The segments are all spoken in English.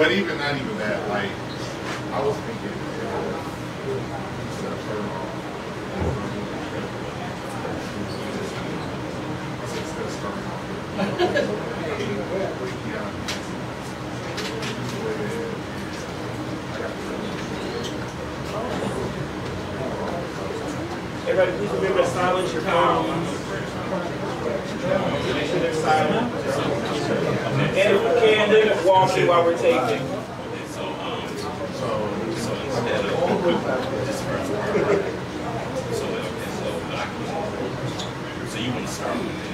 But even not even that, like I was thinking. Everybody, please remember to silence your phones. Make sure they're silent. And if you can, leave it walking while we're taping. So you want to start with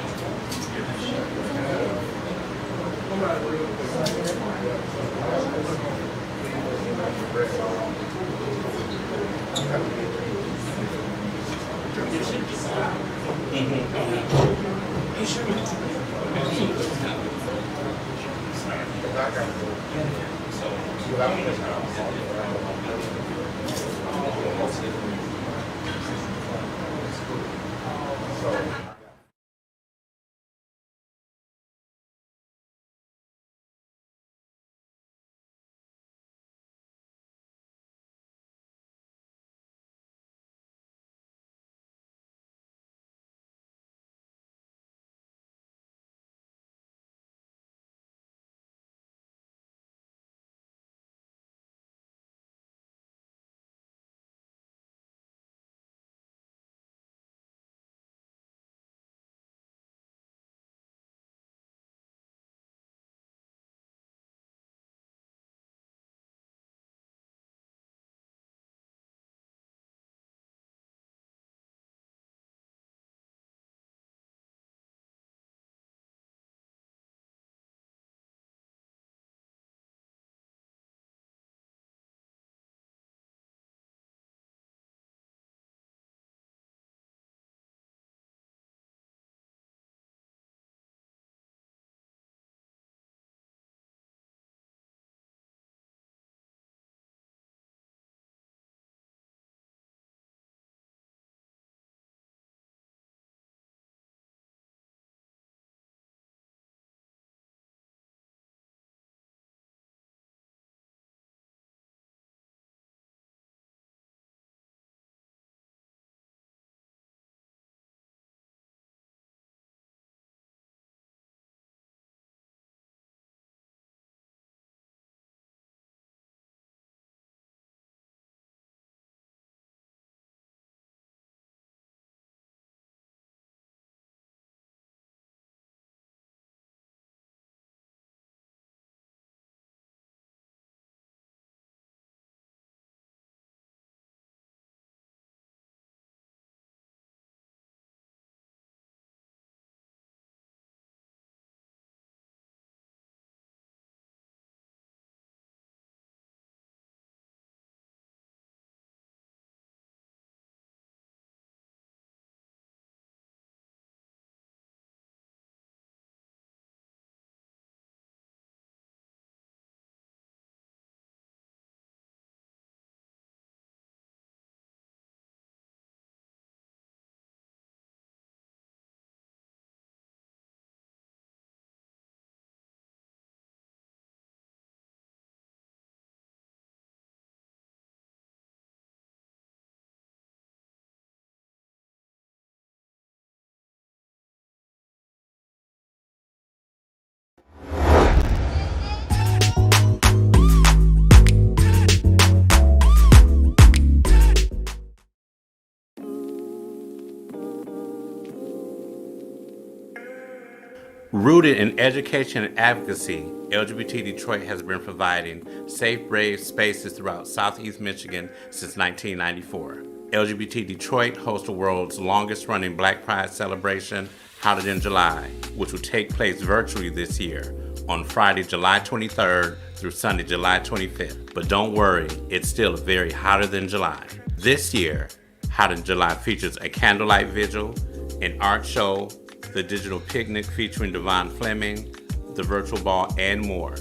Rooted in education and advocacy, LGBT Detroit has been providing safe, brave spaces throughout Southeast Michigan since 1994. LGBT Detroit hosts the world's longest-running Black Pride celebration, Hotter Than July, which will take place virtually this year. on Friday, July 23rd through Sunday, July 25th. But don't worry, it's still very hotter than July. This year, Hotter Than July features a candlelight vigil, an art show, the digital picnic featuring Devon Fleming, the virtual ball, and more.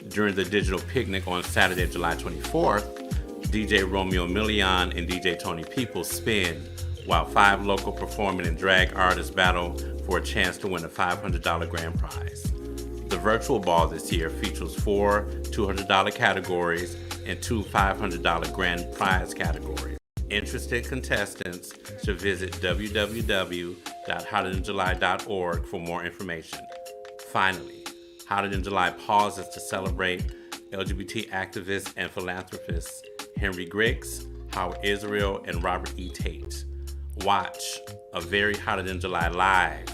During the digital picnic on Saturday, July 24th, DJ Romeo Million and DJ Tony Peoples spin, while 5 local performing and drag artists battle for a chance to win a $500 grand prize. The virtual ball this year features 4 $200 categories and 2 $500 grand prize categories. Interested contestants should visit www.hotterthanjuly.org for more information. Finally, Hotter Than July pauses to celebrate LGBT activists and philanthropists Henry Griggs, Howard Israel, and Robert E. Tate. Watch A Very Hotter Than July live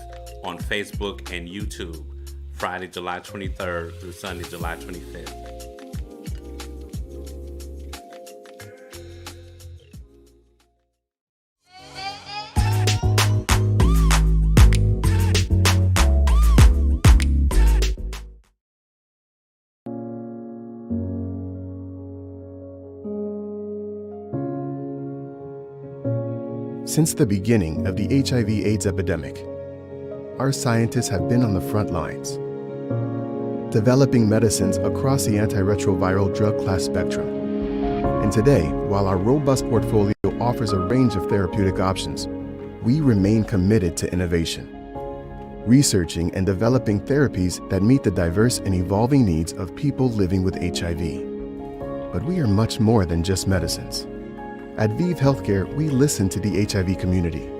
on Facebook and YouTube, Friday, July 23rd through Sunday, July 25th. Since the beginning of the HIV/AIDS epidemic, our scientists have been on the front lines, developing medicines across the antiretroviral drug class spectrum. And today, while our robust portfolio offers a range of therapeutic options, we remain committed to innovation, researching and developing therapies that meet the diverse and evolving needs of people living with HIV. But we are much more than just medicines. At ViiV Healthcare, we listen to the HIV community.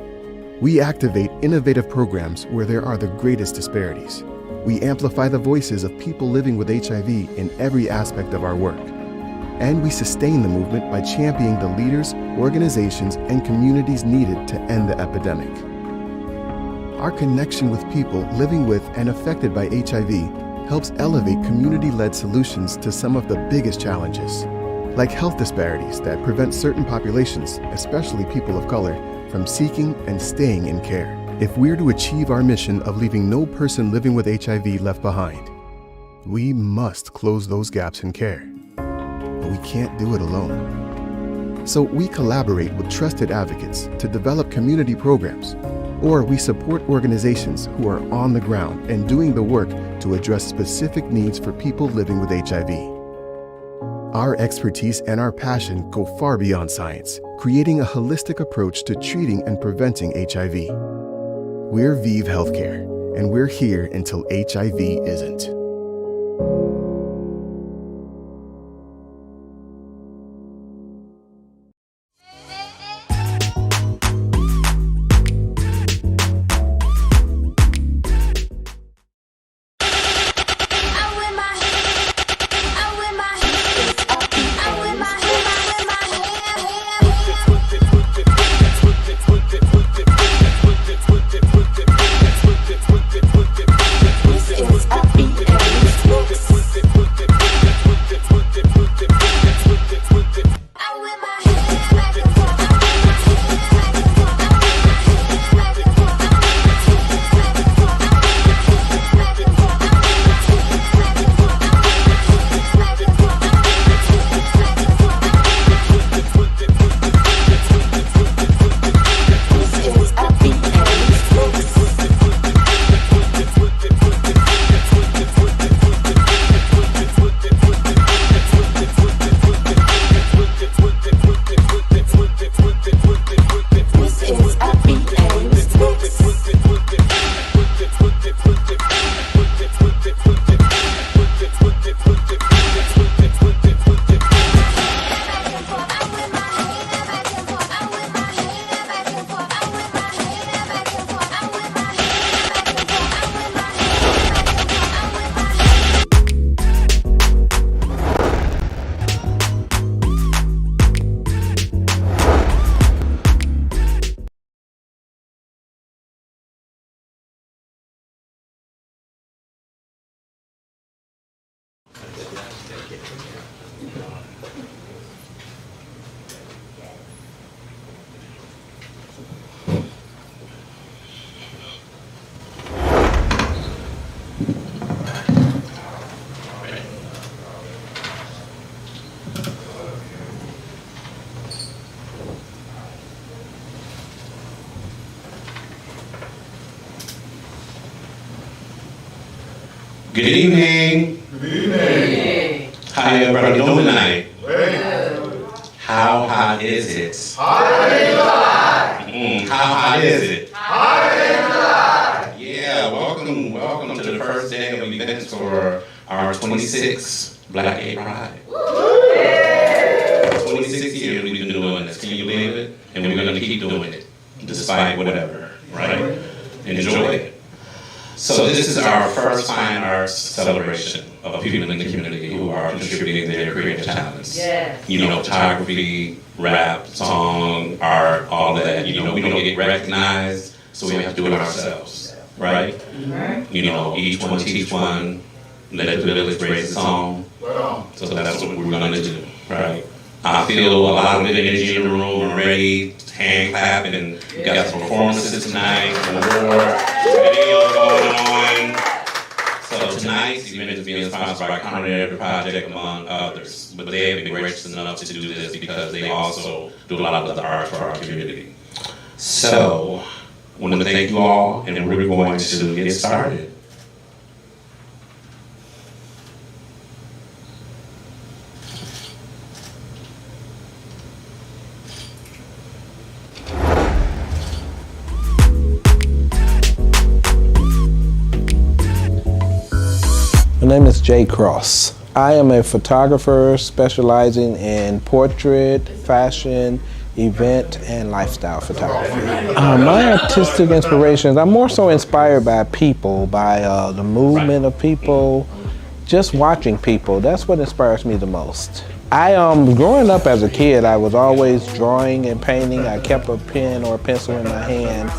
We activate innovative programs where there are the greatest disparities. We amplify the voices of people living with HIV in every aspect of our work. And we sustain the movement by championing the leaders, organizations, and communities needed to end the epidemic. Our connection with people living with and affected by HIV helps elevate community-led solutions to some of the biggest challenges, like health disparities that prevent certain populations, especially people of color, from seeking and staying in care. If we're to achieve our mission of leaving no person living with HIV left behind, we must close those gaps in care. But we can't do it alone. So we collaborate with trusted advocates to develop community programs, or we support organizations who are on the ground and doing the work to address specific needs for people living with HIV. Our expertise and our passion go far beyond science, creating a holistic approach to treating and preventing HIV. We're ViiV Healthcare, and we're here until HIV isn't. This is a Good evening. Good evening. How everybody doing tonight? Well, How hot is it? hot in July. How hot is it? Hot in July. Yeah, welcome to the first day of events for our 26th Black Gay Pride. 26 years we've been doing this, can you believe it? And we're going to keep doing it, despite whatever, right? Enjoy it. So this is our first fine arts celebration of people in the community who are contributing their creative talents. Yes. You know, photography, rap, song, art, all that. You know, we don't get recognized, so we have to do it ourselves, right? You know, each one teach one, let the village raise its own. So that's what we're going to do, right? I feel a lot of energy in the room already, hand clapping, and we got some performances tonight, more videos going on. So tonight's event is being sponsored by Culinary Project, among others. But they have been gracious enough to do this because they also do a lot of other art for our community. So, I want to thank you all, and we're going to get started. My name is Jay Cross. I am a photographer specializing in portrait, fashion, event, and lifestyle photography. My artistic inspirations, I'm more so inspired by people, by the movement of people, just watching people. That's what inspires me the most. Growing up as a kid, I was always drawing and painting. I kept a pen or a pencil in my hand.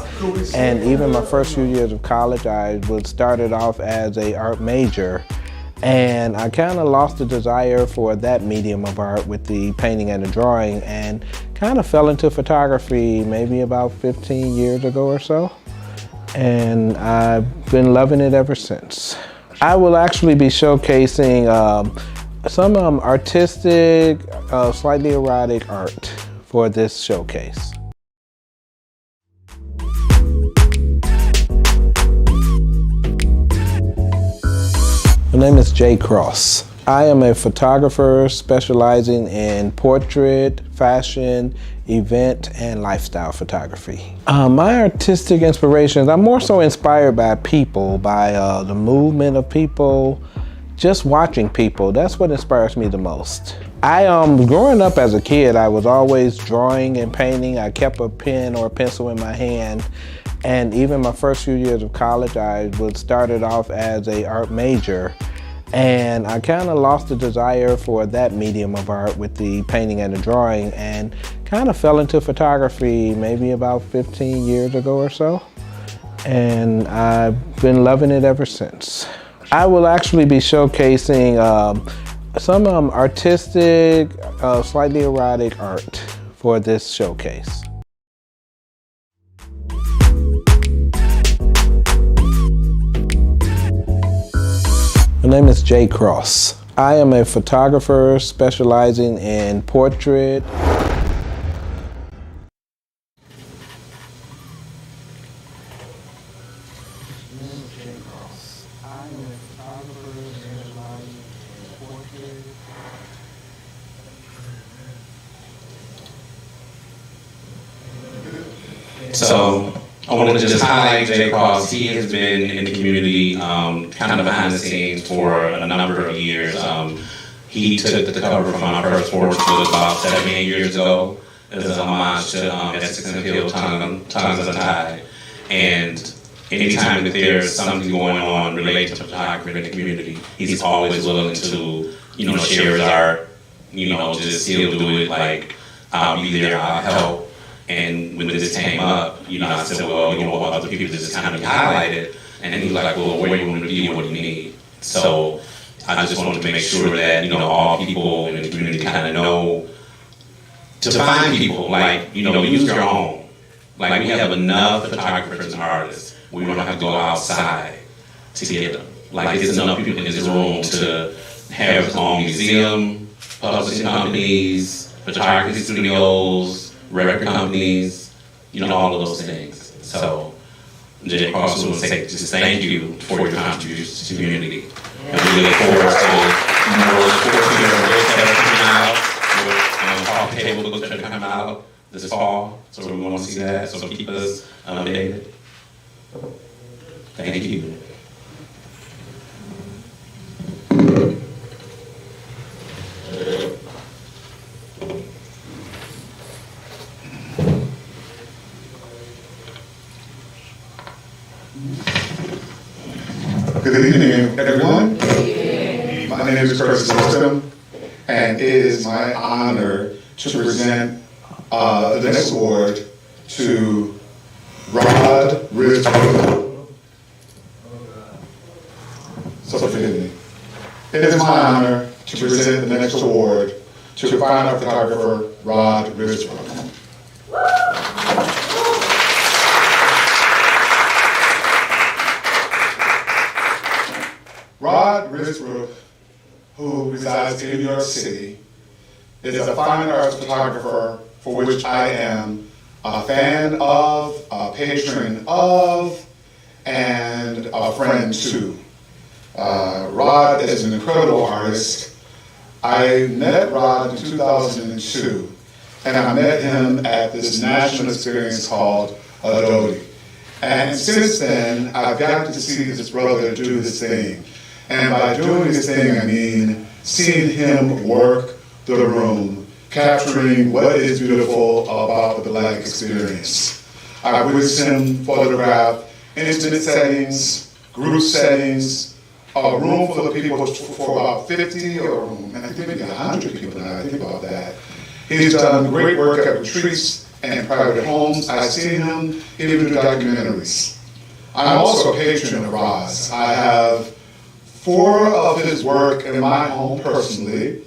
And even my first few years of college, I started off as an art major. And I kind of lost the desire for that medium of art with the painting and the drawing, and kind of fell into photography maybe about 15 years ago or so. And I've been loving it ever since. I will actually be showcasing some artistic, slightly erotic art for this showcase. My name is Jay Cross. I am a photographer specializing in portrait, fashion, event, and lifestyle photography. My artistic inspirations, I'm more so inspired by people, by the movement of people, just watching people. That's what inspires me the most. Growing up as a kid, I was always drawing and painting. I kept a pen or a pencil in my hand. And even my first few years of college, I started off as an art major. And I kind of lost the desire for that medium of art with the painting and the drawing, and kind of fell into photography maybe about 15 years ago or so. And I've been loving it ever since. I will actually be showcasing some artistic, slightly erotic art for this showcase. My name is Jay Cross. I am a photographer specializing in portrait. So I want to just highlight Jay Cross. He has been in the community kind of behind the scenes for a number of years. He took the cover from my first portrait about 7, 8 years ago as an homage to Essex and Hill, Tongues Untied. And anytime that there's something going on related to photography in the community, he's always willing to, share his art. Just he'll do it like, I'll be there, I'll help. And when this came up, I said, well, other people just kind of highlighted. And he was like, well, where you want to be, what do you need? So I just wanted to make sure that, all people in the community kind of know to find people, like, use your own. Like, we have enough photographers and artists. We don't have to go outside to get them. Like, there's enough people in this room to have its own museum, publishing companies, photography studios, record companies, all of those things. So, Jay Cross would say just thank you for your contributions to the community. we look forward to more sports-gear books that are coming out, with coffee table books that are coming out this fall, so we want to see that, so keep us updated. Thank you. Good evening, everyone. My name is Curtis System, and it is my honor to present the next award to Rod Risbrook. So forgive me. It is my honor to present the next award to fine art photographer Rod Risbrook. Rod Risbrook, who resides in New York City, is a fine arts photographer for which I am a fan of, a patron of, and a friend to. Rod is an incredible artist. I met Rod in 2002, and I met him at this national experience called Adobe. And since then, I've gotten to see this brother do his thing. And by doing his thing, I mean seeing him work the room, capturing what is beautiful about the Black experience. I witnessed him photograph intimate settings, group settings, a room full of people for about 50 or I think maybe 100 people now, I think about that. He's done great work at retreats and private homes. I've seen him even do documentaries. I'm also a patron of Rod's. I have 4 of his work in my home personally,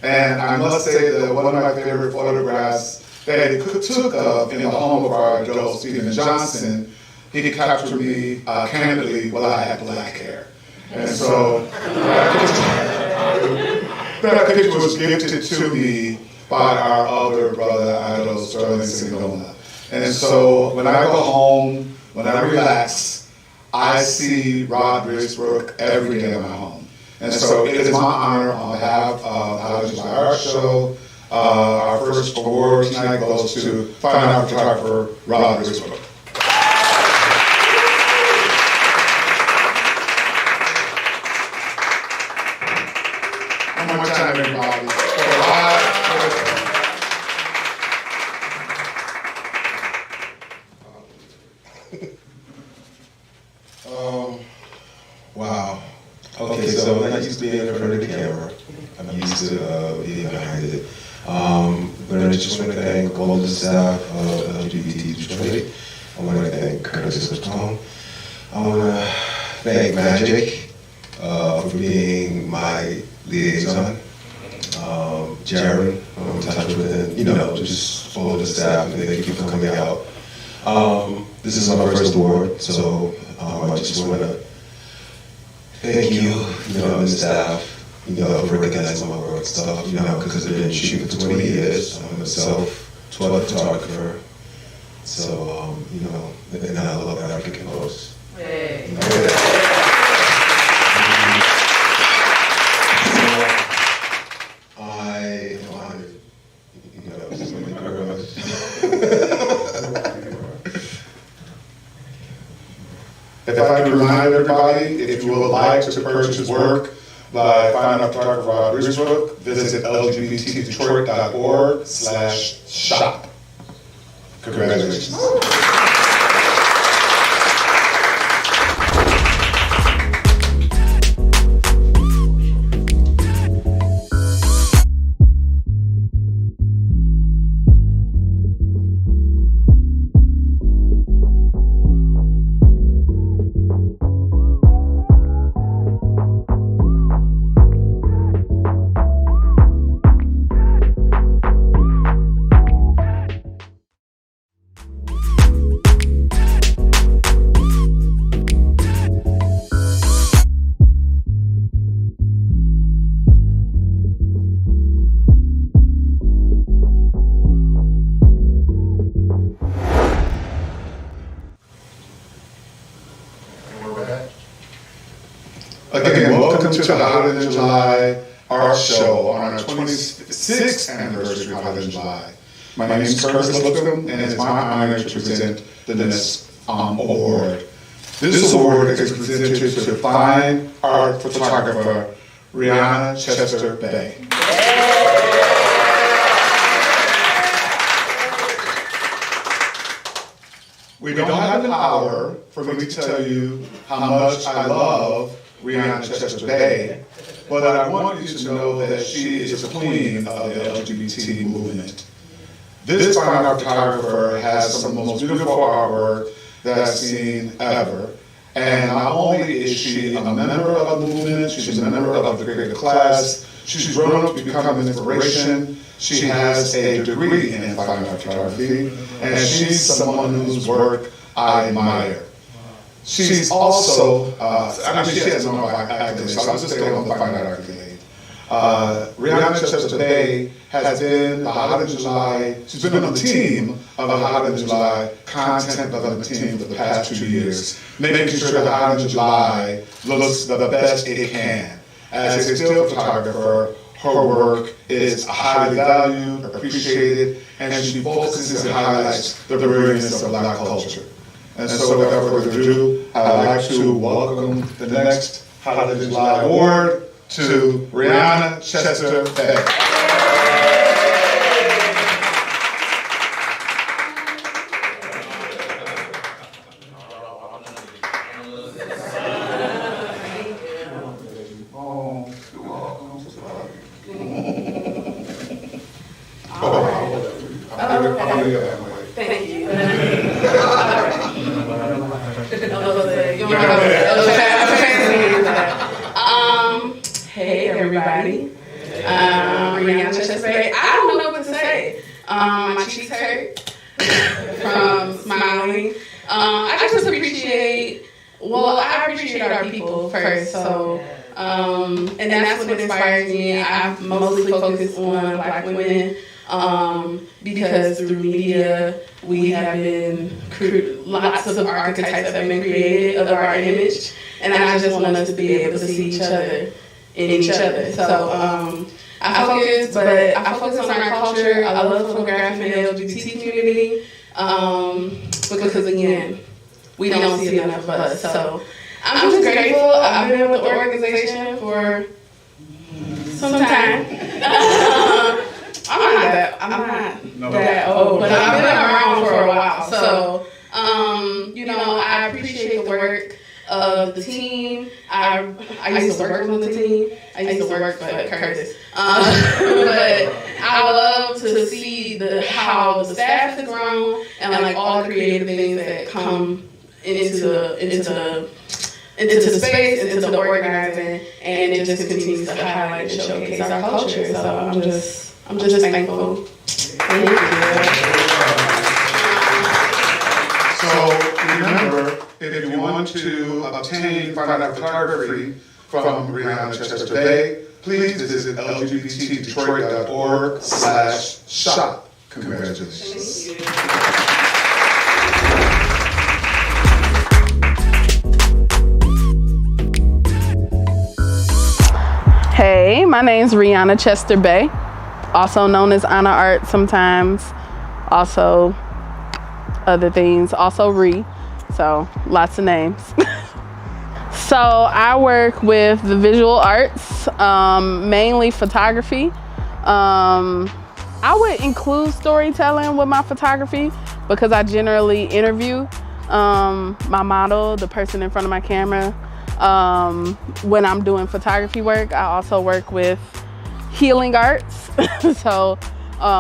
and I must say that one of my favorite photographs that he took of in the home of our adult Stephen Johnson, he captured me candidly while I had black hair. And so that picture was gifted to me by our other brother, Idol Sterling Singona. And so when I go home, when I relax, I see Rod Risbrook every day in my home. And so it is my honor on behalf of How to Buy Art Show. Our first award tonight goes to fine art photographer Rod Risbrook. One more time, everybody. For Rod Risbrook. Wow. Okay, so I'm not used to being in front of the camera. I'm used to being behind it. But I just want to thank all the staff of LGBT Detroit. I want to thank Curtis System. I want to thank Magic for being my liaison. Jaron, I'm in touch with him. You know, just all the staff, and thank you for coming out. This is my first award, so I just want to thank you, and the staff, for recognizing my work and stuff, because I've been shooting for 20 years. I'm a self-taught photographer, so, and I love African pose. Hey. I am honored, thank you very much. If I could remind everybody, if you would like to purchase work by fine art photographer Rod Risbrook, visit lgbtdetroit.org/shop. Congratulations. to the Hotter Than July art show on our 26th anniversary of Hotter Than July. My name is Curtis Lipscomb, and it's my honor to present this award. This award is presented to fine art photographer Rihanna Chester Bay. We don't have an hour for me to tell you how much I love Rihanna Chester Bay, but I want you to know that she is the queen of the LGBT movement. This fine art photographer has some of the most beautiful artwork that I've seen ever. And not only is she a member of the movement, she's a member of the creative class, she's grown up to become an inspiration. She has a degree in fine art photography, and she's someone whose work I admire. She's also, she has no accolades, so I'll just stay on the fine art accolade. Rihanna Chester Bay has been the Hotter Than July, she's been on the team of the Hotter Than July content development team for the past 2 years, making sure that Hotter Than July looks the best it can. As a still photographer, her work is highly valued, appreciated, and she focuses and highlights the brilliance of Black culture. And so without further ado, I'd like to welcome the next Hotter Than July award to Rihanna Chester Bay. Thank you. Hey everybody. Rihanna Chester Bay. I don't know what to say. My cheeks hurt from smiling. I just appreciate, I appreciate our people first. So, and that's what inspires me. I mostly focus on Black women. Because through media, we have been, lots of archetypes have been created of our image, and I just want us to be able to see each other in each other. So I focus on our culture. I love photographing the LGBT community, because again, we don't see enough of us. So I'm just grateful. I've been with the organization for some time. I'm not that old, but I've been around for a while. So, I appreciate the work of the team. I used to work on the team. I used to work for Curtis. But I love to see how the staff has grown and like all the creative things that come into the space, into the organizing, and it just continues to highlight and showcase our culture. So I'm just thankful. Thank you. So remember, if you want to obtain fine art photography from Rihanna Chester Bay, please visit lgbtdetroit.org/shop. Congratulations. Thank you. Hey, my name's Rihanna Chester Bay, also known as Anna Art sometimes, also other things, also Ree, so lots of names. So I work with the visual arts, mainly photography. I would include storytelling with my photography because I generally interview my model, the person in front of my camera. When I'm doing photography work, I also work with healing arts. So,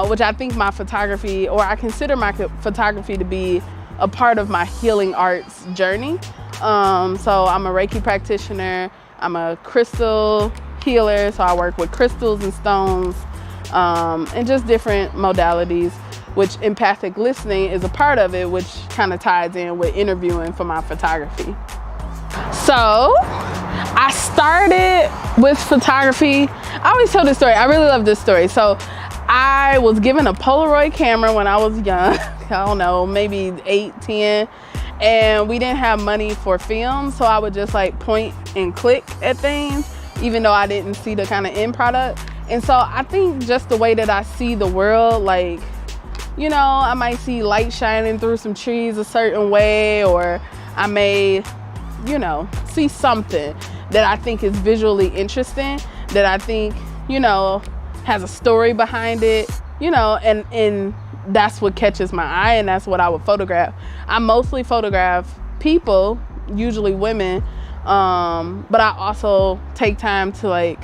which I think my photography, or I consider my photography to be a part of my healing arts journey. So I'm a Reiki practitioner, I'm a crystal healer, so I work with crystals and stones, and just different modalities, which empathic listening is a part of it, which kind of ties in with interviewing for my photography. So I started with photography. I always tell this story. I really love this story. So I was given a Polaroid camera when I was young. I don't know, maybe 8, 10. And we didn't have money for film. So I would just like point and click at things even though I didn't see the kind of end product. And so I think just the way that I see the world, like, you know, I might see light shining through some trees a certain way, or I may, you know, see something that I think is visually interesting, that I think, you know, has a story behind it, you know, and that's what catches my eye, and that's what I would photograph. I mostly photograph people, usually women, but I also take time to like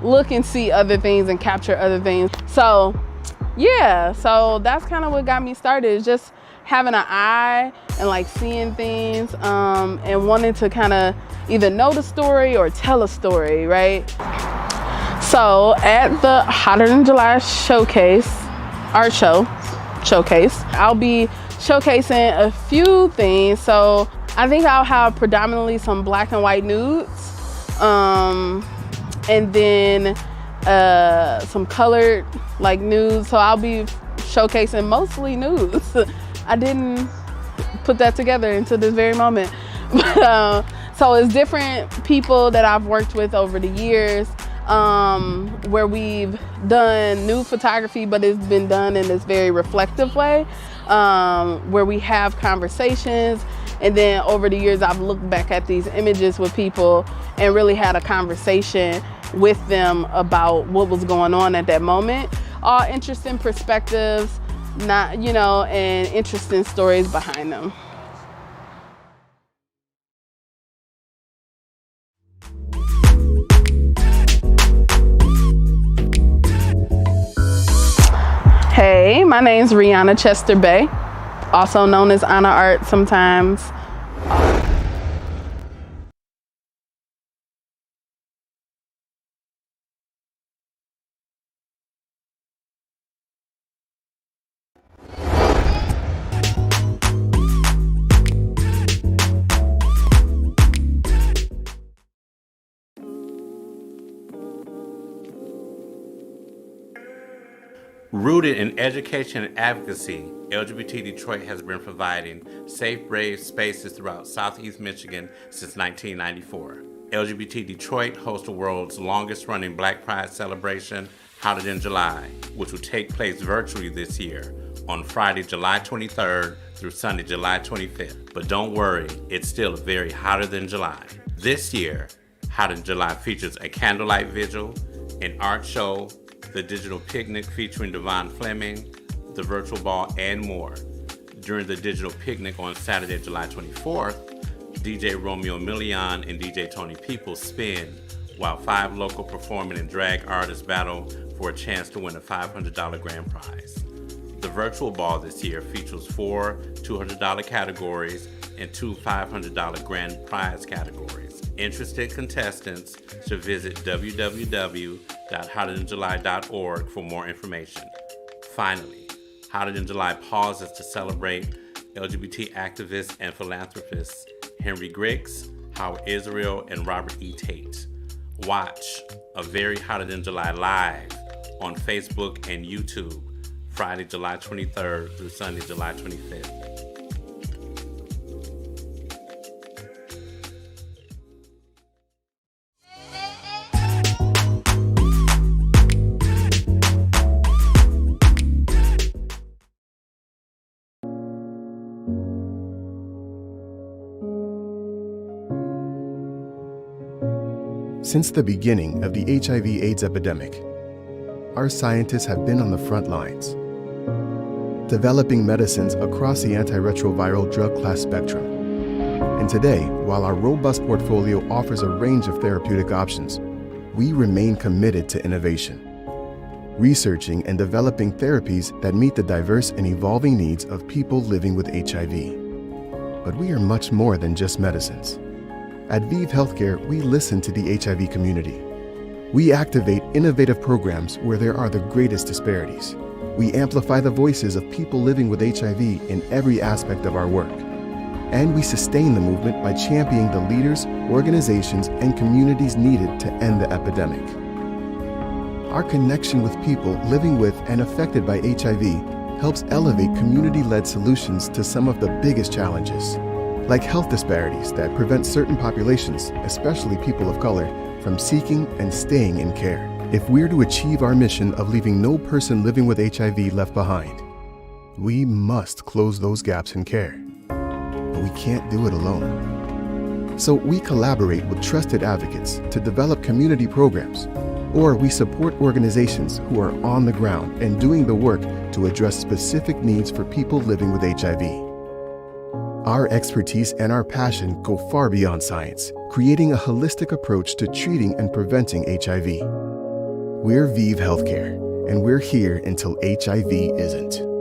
look and see other things and capture other things. So yeah, so that's kind of what got me started, is just having an eye and like seeing things, and wanting to kind of either know the story or tell a story, right? So at the Hotter Than July showcase, art show showcase, I'll be showcasing a few things. So I think I'll have predominantly some black and white nudes, and then some colored like nudes. So I'll be showcasing mostly nudes. I didn't put that together until this very moment. But, so it's different people that I've worked with over the years, where we've done nude photography, but it's been done in this very reflective way, where we have conversations. And then over the years, I've looked back at these images with people and really had a conversation with them about what was going on at that moment. All interesting perspectives, not, you know, and interesting stories behind them. Hey, my name's Rihanna Chester Bay, also known as Anna Art sometimes. Rooted in education and advocacy, LGBT Detroit has been providing safe, brave spaces throughout Southeast Michigan since 1994. LGBT Detroit hosts the world's longest-running Black Pride celebration, Hotter Than July, which will take place virtually this year on Friday, July 23rd through Sunday, July 25th. But don't worry, it's still very hotter than July. This year, Hotter Than July features a candlelight vigil, an art show, the digital picnic featuring Devon Fleming, the virtual ball, and more. During the digital picnic on Saturday, July 24th, DJ Romeo Million and DJ Tony Peoples spin, while 5 local performing and drag artists battle for a chance to win a $500 grand prize. The virtual ball this year features 4 $200 categories and 2 $500 grand prize categories. Interested contestants should visit www.hotterthanjuly.org for more information. Finally, Hotter Than July pauses to celebrate LGBT activists and philanthropists Henry Griggs, Howard Israel, and Robert E. Tate. Watch A Very Hotter Than July live on Facebook and YouTube, Friday, July 23rd through Sunday, July 25th. Since the beginning of the HIV/AIDS epidemic, our scientists have been on the front lines, developing medicines across the antiretroviral drug class spectrum. And today, while our robust portfolio offers a range of therapeutic options, we remain committed to innovation, researching and developing therapies that meet the diverse and evolving needs of people living with HIV. But we are much more than just medicines. At ViiV Healthcare, we listen to the HIV community. We activate innovative programs where there are the greatest disparities. We amplify the voices of people living with HIV in every aspect of our work. And we sustain the movement by championing the leaders, organizations, and communities needed to end the epidemic. Our connection with people living with and affected by HIV helps elevate community-led solutions to some of the biggest challenges, like health disparities that prevent certain populations, especially people of color, from seeking and staying in care. If we're to achieve our mission of leaving no person living with HIV left behind, we must close those gaps in care. But we can't do it alone. So we collaborate with trusted advocates to develop community programs, or we support organizations who are on the ground and doing the work to address specific needs for people living with HIV. Our expertise and our passion go far beyond science, creating a holistic approach to treating and preventing HIV. We're ViV Healthcare, and we're here until HIV isn't.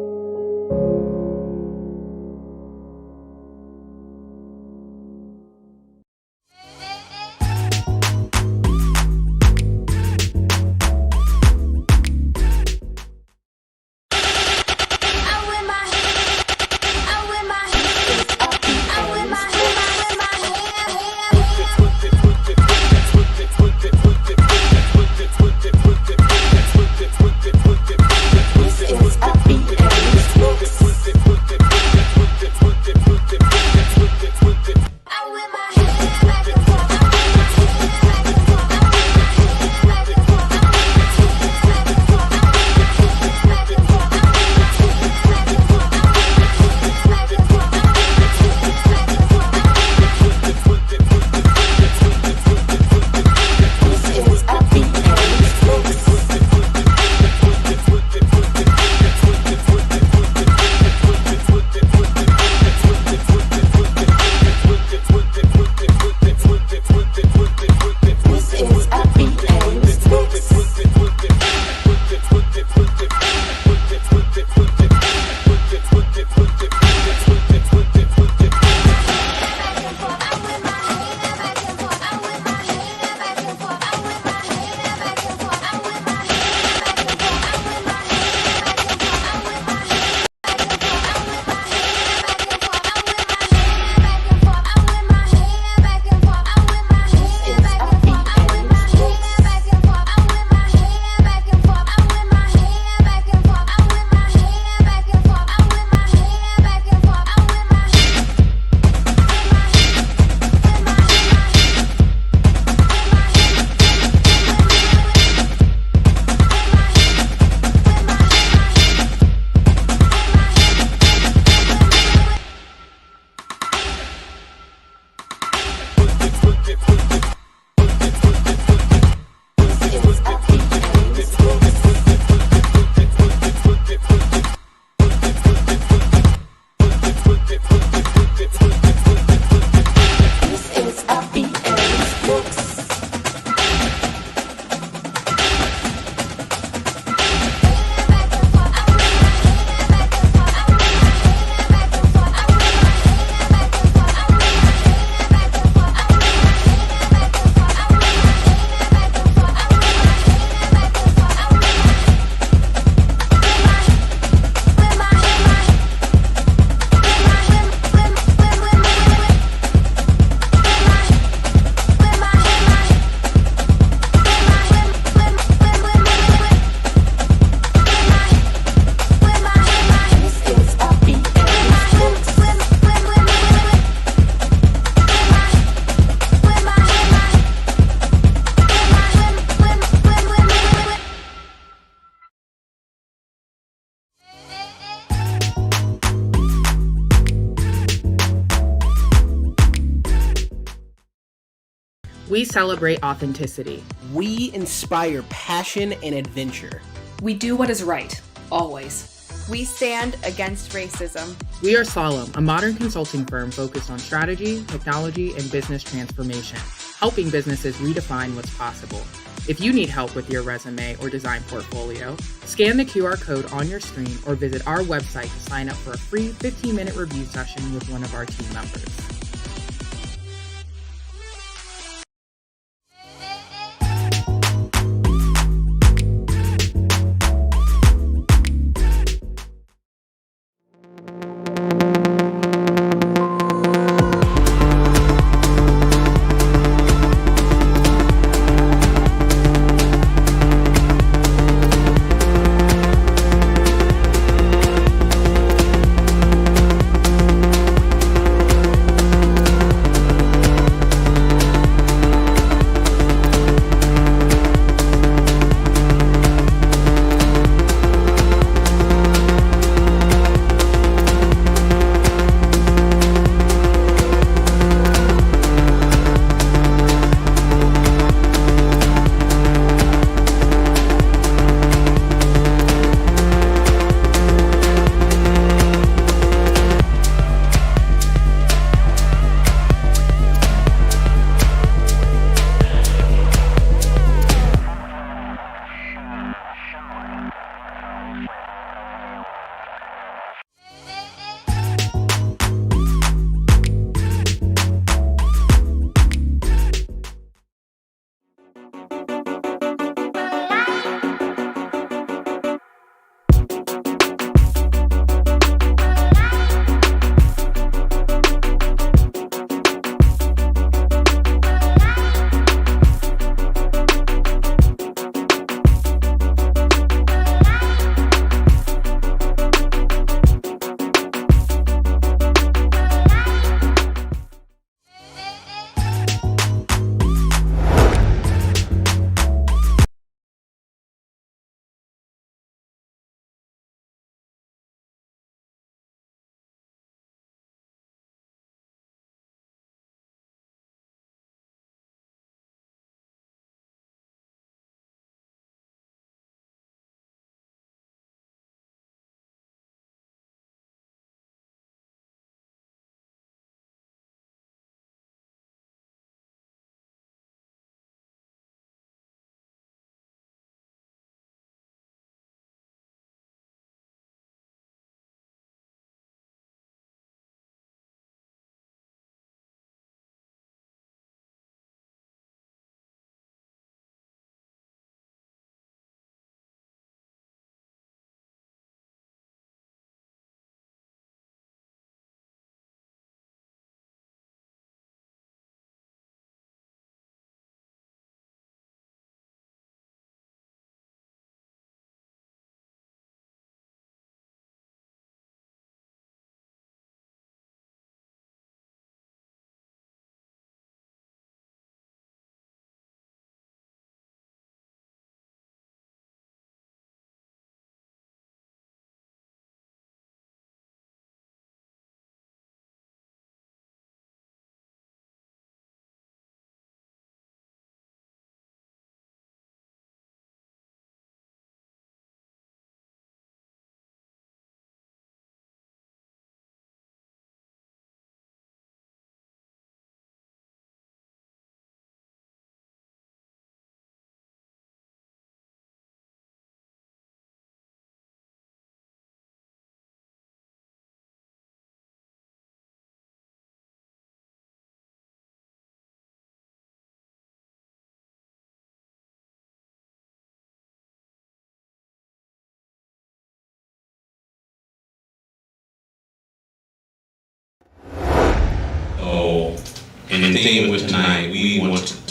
We celebrate authenticity. We inspire passion and adventure. We do what is right, always. We stand against racism. We are Solemn, a modern consulting firm focused on strategy, technology, and business transformation, helping businesses redefine what's possible. If you need help with your resume or design portfolio, scan the QR code on your screen or visit our website to sign up for a free 15-minute review session with one of our team members.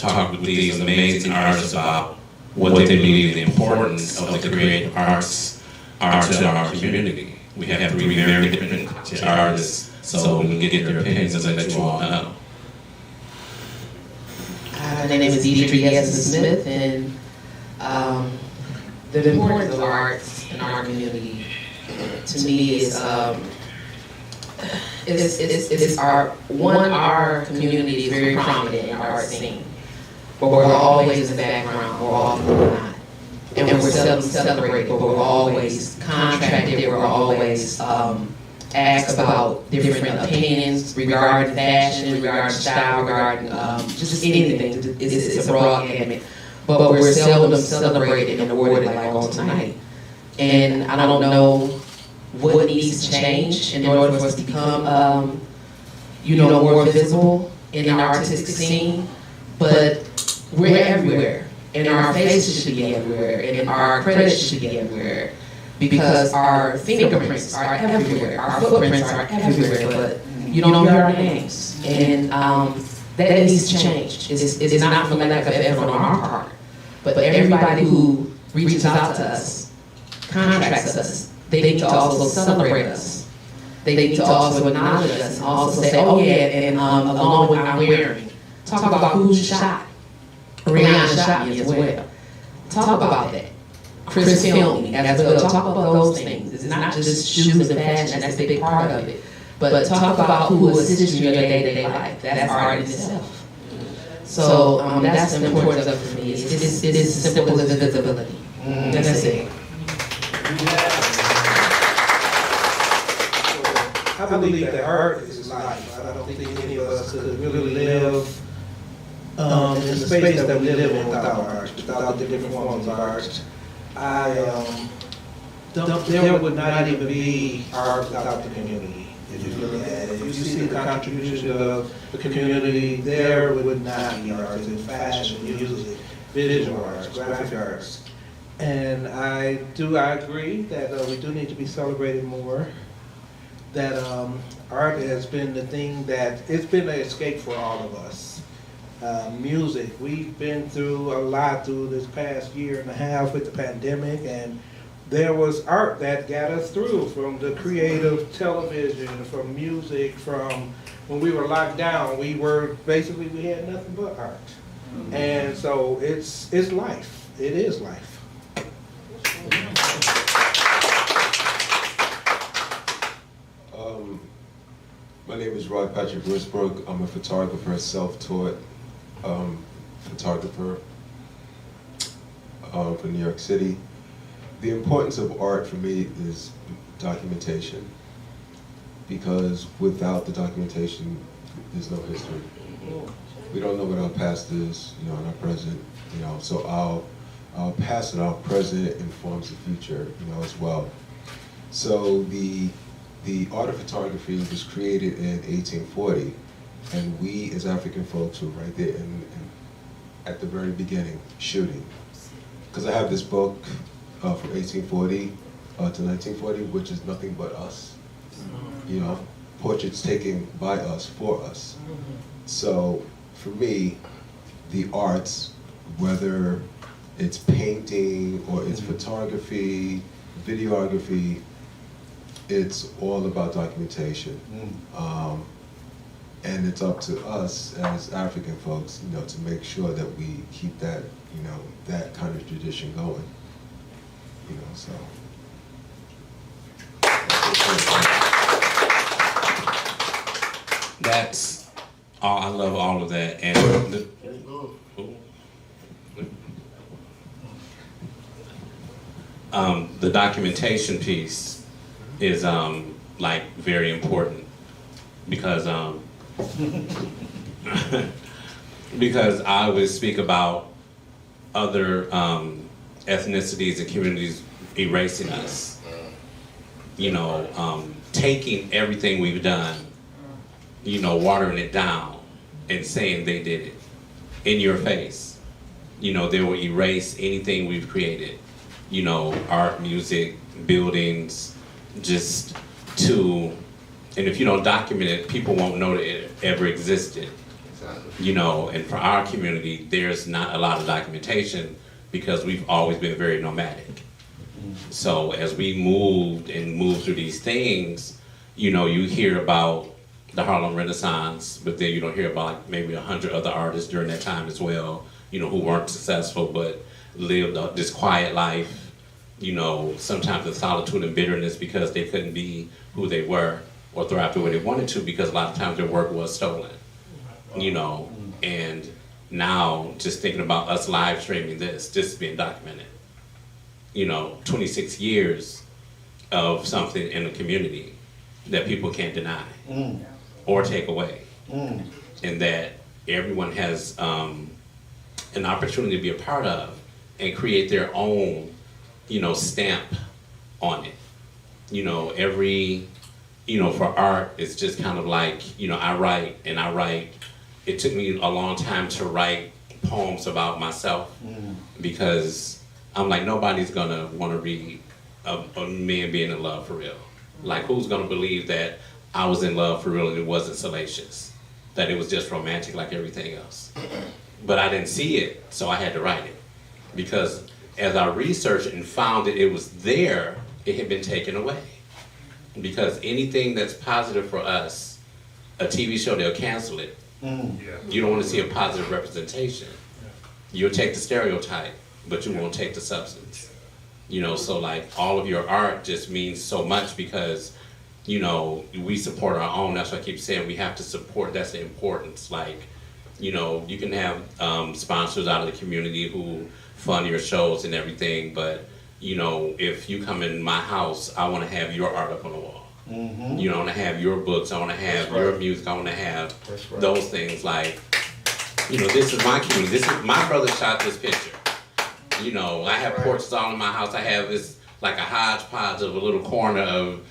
talk with these amazing artists about what they believe the importance of the creative arts are to our community. We have 3 very different artists, so we can get their opinions and let you all know. My name is Deidre Smith, and the importance of arts in our community, to me, is our community is very prominent in our art scene, but we're always in the background, we're often not. And we're seldom celebrated, but we're always contracted, we're always asked about different opinions regarding fashion, regarding style, regarding just anything. It's a broad gamut. But we're seldom celebrated and awarded like on tonight. And I don't know what needs to change in order for us to become, more visible in the artistic scene. But we're everywhere, and our faces should be everywhere, and our credits should be everywhere, because our fingerprints are everywhere, our footprints are everywhere, but you don't hear our names, and that needs to change. It's not from a lack of effort on our part, but everybody who reaches out to us, contracts us, they need to also celebrate us. They need to also acknowledge us and also say, oh yeah, and along with what I'm wearing, talk about who you shot. Rihanna shot me as well. Talk about that. Chris filmed me as well. Talk about those things. It's not just shoes and fashion, that's a big part of it. But talk about who assists you in your day-to-day life. That's art in itself. So that's the importance of it for me. It is simple as visibility. That's it. I believe that art is life. I don't think any of us could really live in the space that we live in without art, without the different forms of art. There would not even be art without the community. If you look at it, if you see the contribution of the community, there would not be art in fashion, music, visual arts, graphic arts. And I agree that we do need to be celebrated more. That art has been the thing that, it's been an escape for all of us. Music, we've been through a lot through this past year and a half with the pandemic, and there was art that got us through, from the creative television, from music, from when we were locked down, we had nothing but art. And so it's life, it is life. My name is Rod Patrick Risbrook. I'm a photographer, self-taught photographer from New York City. The importance of art for me is documentation, because without the documentation, there's no history. We don't know what our past is, and our present, so our past and our present informs the future, as well. So the art of photography was created in 1840, and we as African folks were right there at the very beginning, shooting. Because I have this book from 1840 to 1940, which is nothing but us. Portraits taken by us, for us. So for me, the arts, whether it's painting or it's photography, videography, it's all about documentation. And it's up to us as African folks, to make sure that we keep that, that kind of tradition going. So. That's all. I love all of that. And the documentation piece is very important, because because I always speak about other ethnicities and communities erasing us. Taking everything we've done, watering it down and saying they did it in your face. They will erase anything we've created. Art, music, buildings, and if you don't document it, people won't know that it ever existed. You know, and for our community, there's not a lot of documentation because we've always been very nomadic. So as we moved through these things, you know, you hear about the Harlem Renaissance, but then you don't hear about like maybe 100 other artists during that time as well, you know, who weren't successful but lived this quiet life, you know, sometimes in solitude and bitterness because they couldn't be who they were or thrive the way they wanted to because a lot of times their work was stolen, you know. And now just thinking about us live streaming this is being documented. You know, 26 years of something in the community that people can't deny or take away. And that everyone has an opportunity to be a part of and create their own, you know, stamp on it. You know, for art, it's just kind of like, you know, I write. It took me a long time to write poems about myself because I'm like, nobody's gonna wanna read a man being in love for real. Like, who's gonna believe that I was in love for real and it wasn't salacious? That it was just romantic like everything else. But I didn't see it, so I had to write it. Because as I researched and found that it was there, it had been taken away. Because anything that's positive for us, a TV show, they'll cancel it. You don't wanna see a positive representation. You'll take the stereotype, but you won't take the substance. You know, so like all of your art just means so much because, you know, we support our own. That's what I keep saying, we have to support, that's the importance. Like, you know, you can have sponsors out of the community who fund your shows and everything, but, you know, if you come in my house, I wanna have your art up on the wall. You know, I wanna have your books, I wanna have your music, I wanna have those things. Like, you know, this is my community, this is, my brother shot this picture. You know, I have portraits all in my house. I have this, like a hodgepodge of a little corner of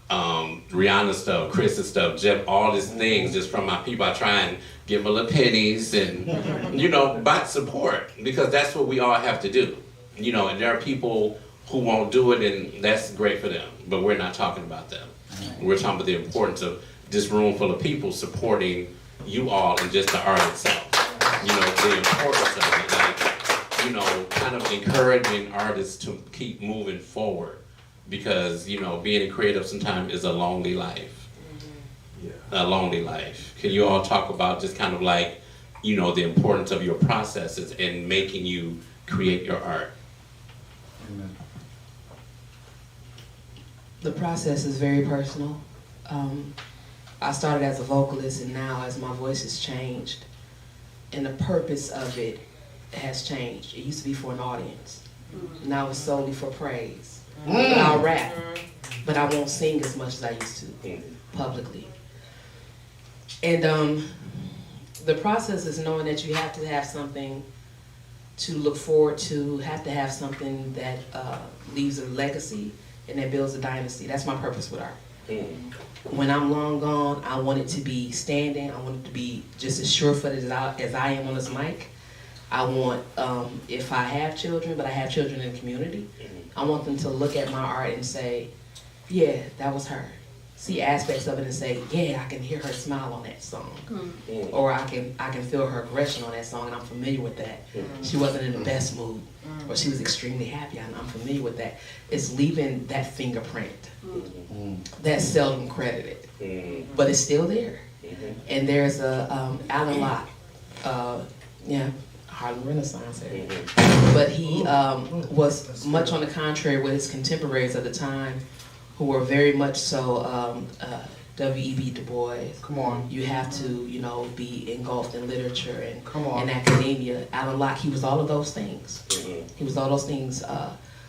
Rihanna stuff, Chris's stuff, Jeff, all these things just from my people. I try and give them a little pennies and, you know, buy support because that's what we all have to do. You know, and there are people who won't do it and that's great for them, but we're not talking about them. We're talking about the importance of this room full of people supporting you all and just the art itself. You know, the importance of it. Like, you know, kind of encouraging artists to keep moving forward because, you know, being a creative sometimes is a lonely life. A lonely life. Can you all talk about just kind of like, you know, the importance of your processes in making you create your art? Amen. The process is very personal. I started as a vocalist and now as my voice has changed and the purpose of it has changed. It used to be for an audience. Now it's solely for praise. But I'll rap, but I won't sing as much as I used to publicly. And the process is knowing that you have to have something to look forward to, have to have something that leaves a legacy and that builds a dynasty. That's my purpose with art. When I'm long gone, I want it to be standing. I want it to be just as sure-footed as I am on this mic. I want, if I have children, but I have children in the community, I want them to look at my art and say, yeah, that was her. See aspects of it and say, yeah, I can hear her smile on that song. Or I can feel her aggression on that song and I'm familiar with that. She wasn't in the best mood. Or she was extremely happy and I'm familiar with that. It's leaving that fingerprint. That's seldom credited. But it's still there. And there's a Alan Locke, Harlem Renaissance area. But he was much on the contrary with his contemporaries at the time who were very much so W.E.B. Du Bois. Come on. You have to, you know, be engulfed in literature and academia. Alan Locke, he was all of those things. He was all those things.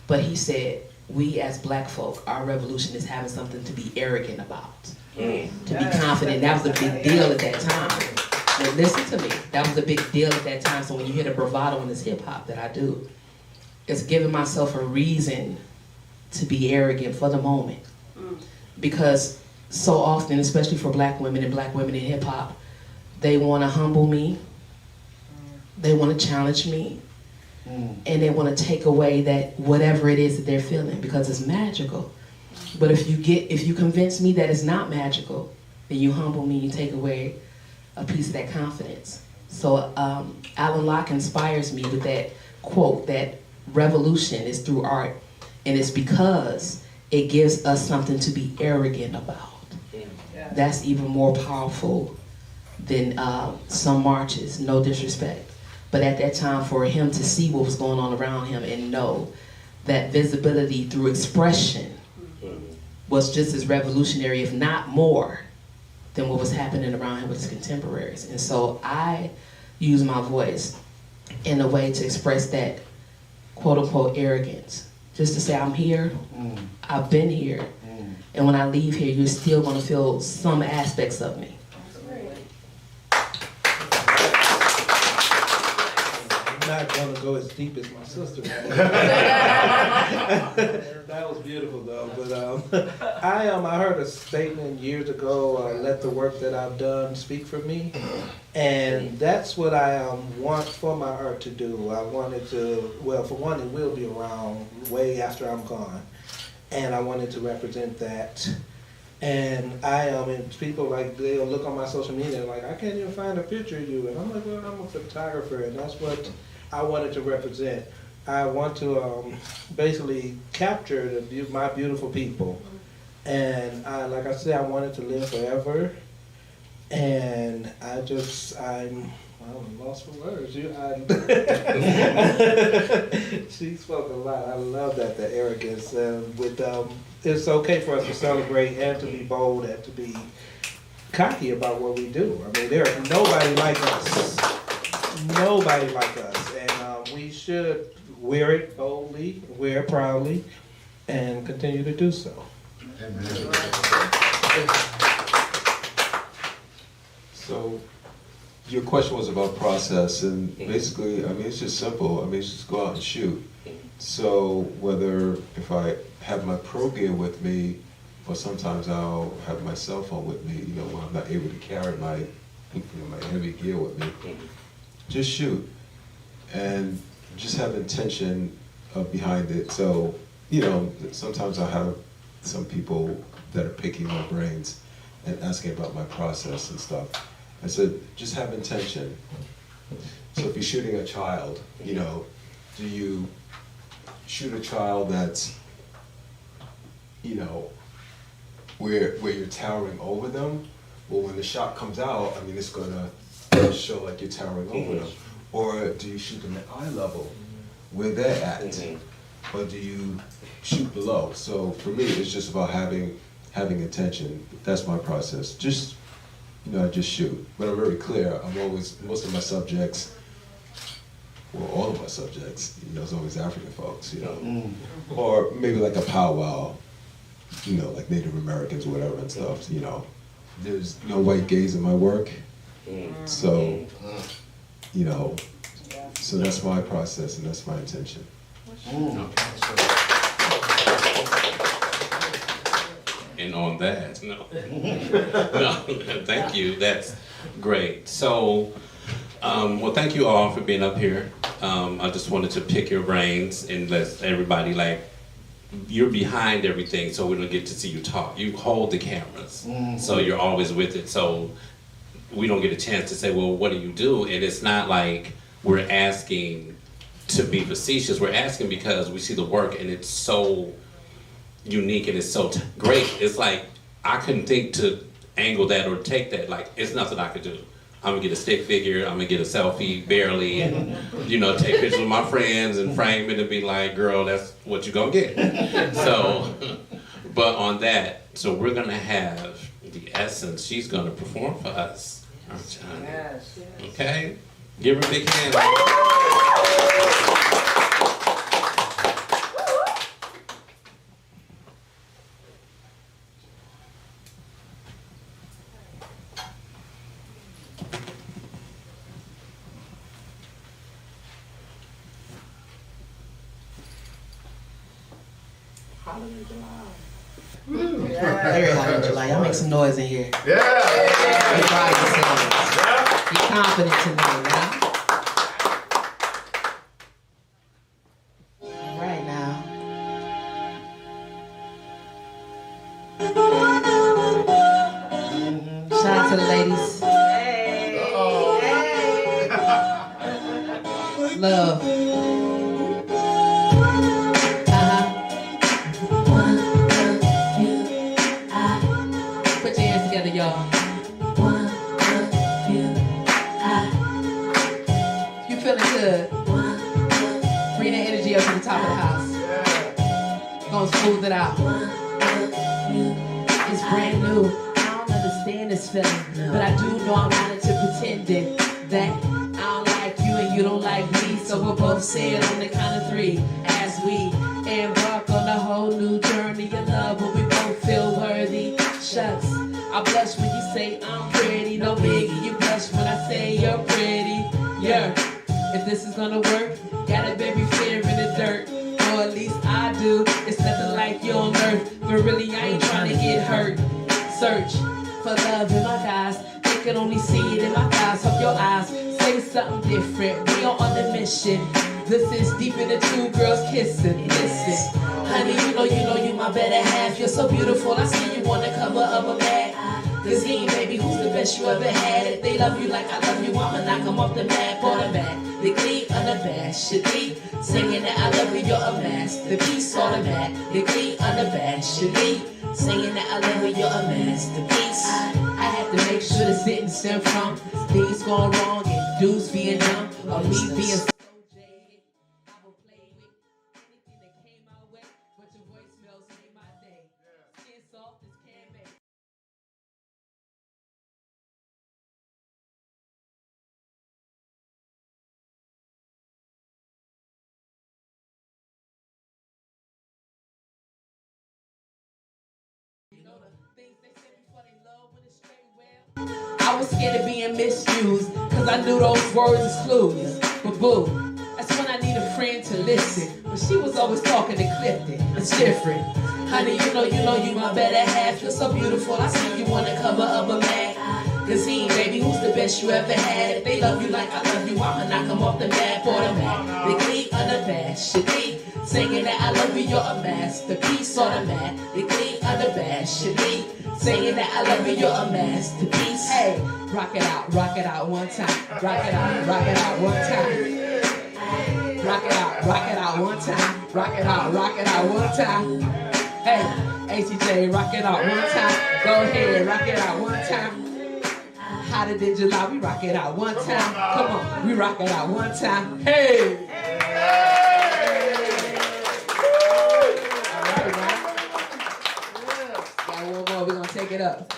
But he said, we as black folk, our revolution is having something to be arrogant about. To be confident. That was a big deal at that time. But listen to me, that was a big deal at that time. So when you hear the bravado in this hip hop that I do, it's giving myself a reason to be arrogant for the moment. Because so often, especially for black women and black women in hip hop, they want to humble me, they want to challenge me, and they want to take away that whatever it is that they're feeling because it's magical. But if you convince me that it's not magical, then you humble me, you take away a piece of that confidence. So Alan Locke inspires me with that quote that revolution is through art, and it's because it gives us something to be arrogant about. That's even more powerful than some marches, no disrespect. But at that time, for him to see what was going on around him and know that visibility through expression was just as revolutionary, if not more, than what was happening around him with his contemporaries. And so I use my voice in a way to express that quote unquote arrogance. Just to say, I'm here, I've been here, and when I leave here, you're still gonna feel some aspects of me. I'm not gonna go as deep as my sister. That was beautiful though. But I heard a statement years ago. Let the work that I've done speak for me, and that's what I want for my art to do. I want it to, well, for one, it will be around way after I'm gone, and I wanted to represent that. And and people like, they'll look on my social media and like, I can't even find a picture of you. And I'm like, well, I'm a photographer, and that's what I wanted to represent. I want to basically capture my beautiful people. And like I said, I wanted to live forever. And I'm lost for words. She spoke a lot. I love that, the arrogance. It's okay for us to celebrate and to be bold and to be cocky about what we do. I mean, there's nobody like us. Nobody like us. And we should wear it boldly, wear it proudly, and continue to do so. Amen. So, your question was about process, and basically, I mean, it's just simple. I mean, it's just go out and shoot. So, whether if I have my pro gear with me, or sometimes I'll have my cell phone with me, you know, when I'm not able to carry my heavy gear with me, just shoot. And just have intention behind it. So, you know, sometimes I have some people that are picking my brains and asking about my process and stuff. I said, just have intention. So if you're shooting a child, you know, do you shoot a child that's, you know, where you're towering over them? Well, when the shot comes out, I mean, it's gonna show like you're towering over them. Or do you shoot them at eye level, where they're at? Or do you shoot below? So for me, it's just about having intention. That's my process. Just, you know, I just shoot. But I'm very clear. I'm always, most of my subjects, well, all of my subjects, you know, it's always African folks, you know. Or maybe like a powwow, you know, like Native Americans or whatever and stuff, you know. There's no white gaze in my work. So, you know, so that's my process and that's my intention. And on that, no, thank you. That's great. So, well, thank you all for being up here. I just wanted to pick your brains and let everybody, like, you're behind everything, so we don't get to see you talk. You hold the cameras, so you're always with it. So we don't get a chance to say, well, what do you do? And it's not like we're asking to be facetious. We're asking because we see the work and it's so unique and it's so great. It's like, I couldn't think to angle that or take that. Like, it's nothing I could do. I'm gonna get a stick figure, I'm gonna get a selfie barely, and, you know, take pictures with my friends and frame it and be like, girl, that's what you're gonna get. So, but on that, so we're gonna have the Essence. She's gonna perform for us. Yes. Okay? Give her a big hand. Very hot in July. Y'all make some noise in here. Yeah. Be confident tonight, right? All right now. Shout out to the ladies. Hey. gonna smooth it out. It's brand new. I don't understand this feeling, but I do know I'm not into pretending that I don't like you and you don't like me. So we'll both say it on the count of 3 as we embark on a whole new journey of love, but we both feel worthy. Shucks, I blush when you say I'm pretty. No biggie, you blush when I say you're pretty. Yeah, if this is gonna work, got a baby fear in the dirt. Or at least I do. It's nothing like you on earth, but really I ain't trying to get hurt. Search for love in my guys. They can only see it in my eyes. Hope your eyes say something different. We are on a mission. This is deeper than 2 girls kissing. Listen, honey, you know you my better half. You're so beautiful. I see you on the cover of a mag. Cause he, baby, who's the best you ever had? If they love you like I love you, I'ma knock them off the map or the mat. The glee unabashedly singing that I love you, you're a masterpiece. On the mat, the glee unabashedly singing that I love you, you're a masterpiece. I have to make sure this didn't stem from things going wrong and dudes being dumb or me being so jaded. I will play with anything that came my way, but your voicemails made my day. Skin soft as can be. I was scared of being misused, cause I knew those words is clues. But boo, that's when I need a friend to listen. But she was always talking to Clifton. It's different. Honey, you know you my better half. You're so beautiful, I see you on the cover of a mag. Cause he, baby, who's the best you ever had? If they love you like I love you, I'ma knock them off the map or the mat. The glee unabashedly singing that I love you, you're a masterpiece. On the mat, the glee unabashedly saying that I love you, you're a masterpiece. Hey, rock it out one time. Rock it out one time. Rock it out one time. Rock it out one time. Hey, ATJ, rock it out one time. Go ahead, rock it out one time. Hotter than July, we rock it out one time. Come on, we rock it out one time. Hey! One more, we're gonna take it up.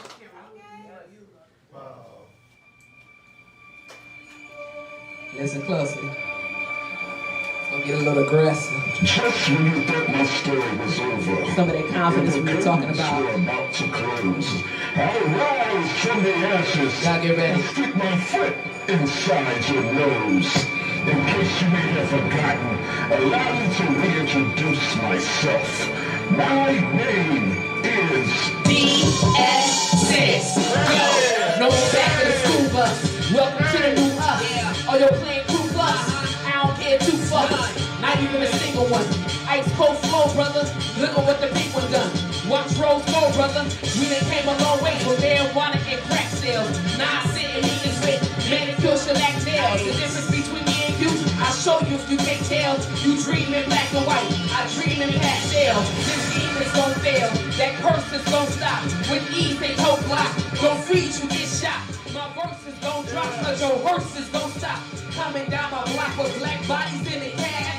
Listen closely. It's gonna get a little aggressive. Just when you thought my story was over, some of that confidence we were talking about. About to close. I'll rise from the ashes. Y'all get ready. And stick my foot inside your nose. In case you may have forgotten, allow me to reintroduce myself. My name is D.S. Go! No more back to the school bus. Welcome to the new us. Oh, you're playing Crew Plus. I don't care too fucks. Not even a single one. Ice cold flow, brother. Look at what the big one done. Watch Rose go, brother. We done came a long way from marijuana and crack sales. Now I sit and eat with manicure shellac nails. The difference between me and you, I'll show you if you can't tell. You dream in black and white. I dream in pastel. This scheme is gon' fail. That curse is gon' stop. With ease they toe block. Gon' freeze, you get shot. My verses gon' drop, cause your hearse is gon' stop. Coming down my block with black bodies in the cab.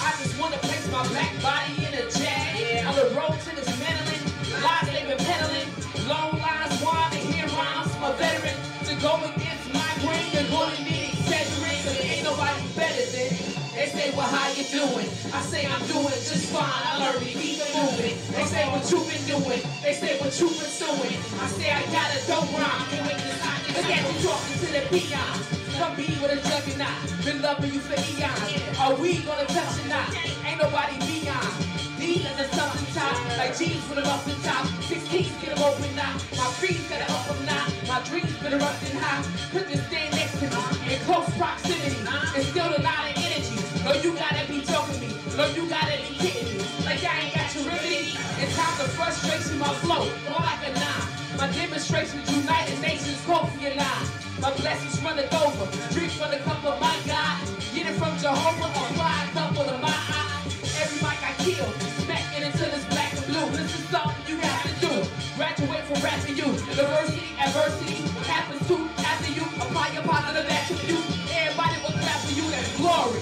I just wanna place my black body in a jag. On the road to dismantling, lies they've been peddling. Long lines, wine and hear rhymes from a veteran. To go against my brain, you're gonna need exaggerate, cause ain't nobody better than. They say, well, how you doing? I say, I'm doing just fine. I learned to keep it moving. They say, what you been doing? They say, what you pursuing? I say, I got a dope rhyme. Can't wait to sign it. Look at you talking to the peons. Come be with a juggernaut. Been loving you for eons. Are we gonna touch or not? Ain't nobody beyond. These are the something top. Like jeans with a muffin top. 16s get them open now. My dreams got an up now. My dreams been erupting high. Put this thing next to me. In close proximity. It's still a lot of energy. No, you gotta be joking me. No, you gotta be kidding me. Like I ain't got your remedy. In times of frustration, my flow more like a nine. My demonstrations, United Nations, Kofi and I. My blessings runneth over. Drink from the cup of my God. Get it from Jehovah, apply a couple of my eyes. Every mic I kill, smack it until it's black and blue. This is something you have to do. Graduate from rapping you. Diversity, adversity happens too after you apply your positive attribute. Everybody will clap for you. That's glory.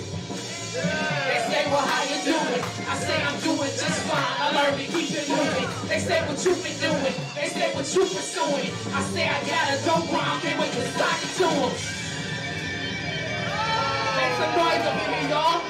They say, well, how you doing? I say, I'm doing just fine. I They say what you been doing. They say what you pursuing. I say I got a dope rhyme. Can't wait to sock it to them. Make some noise up in here, y'all.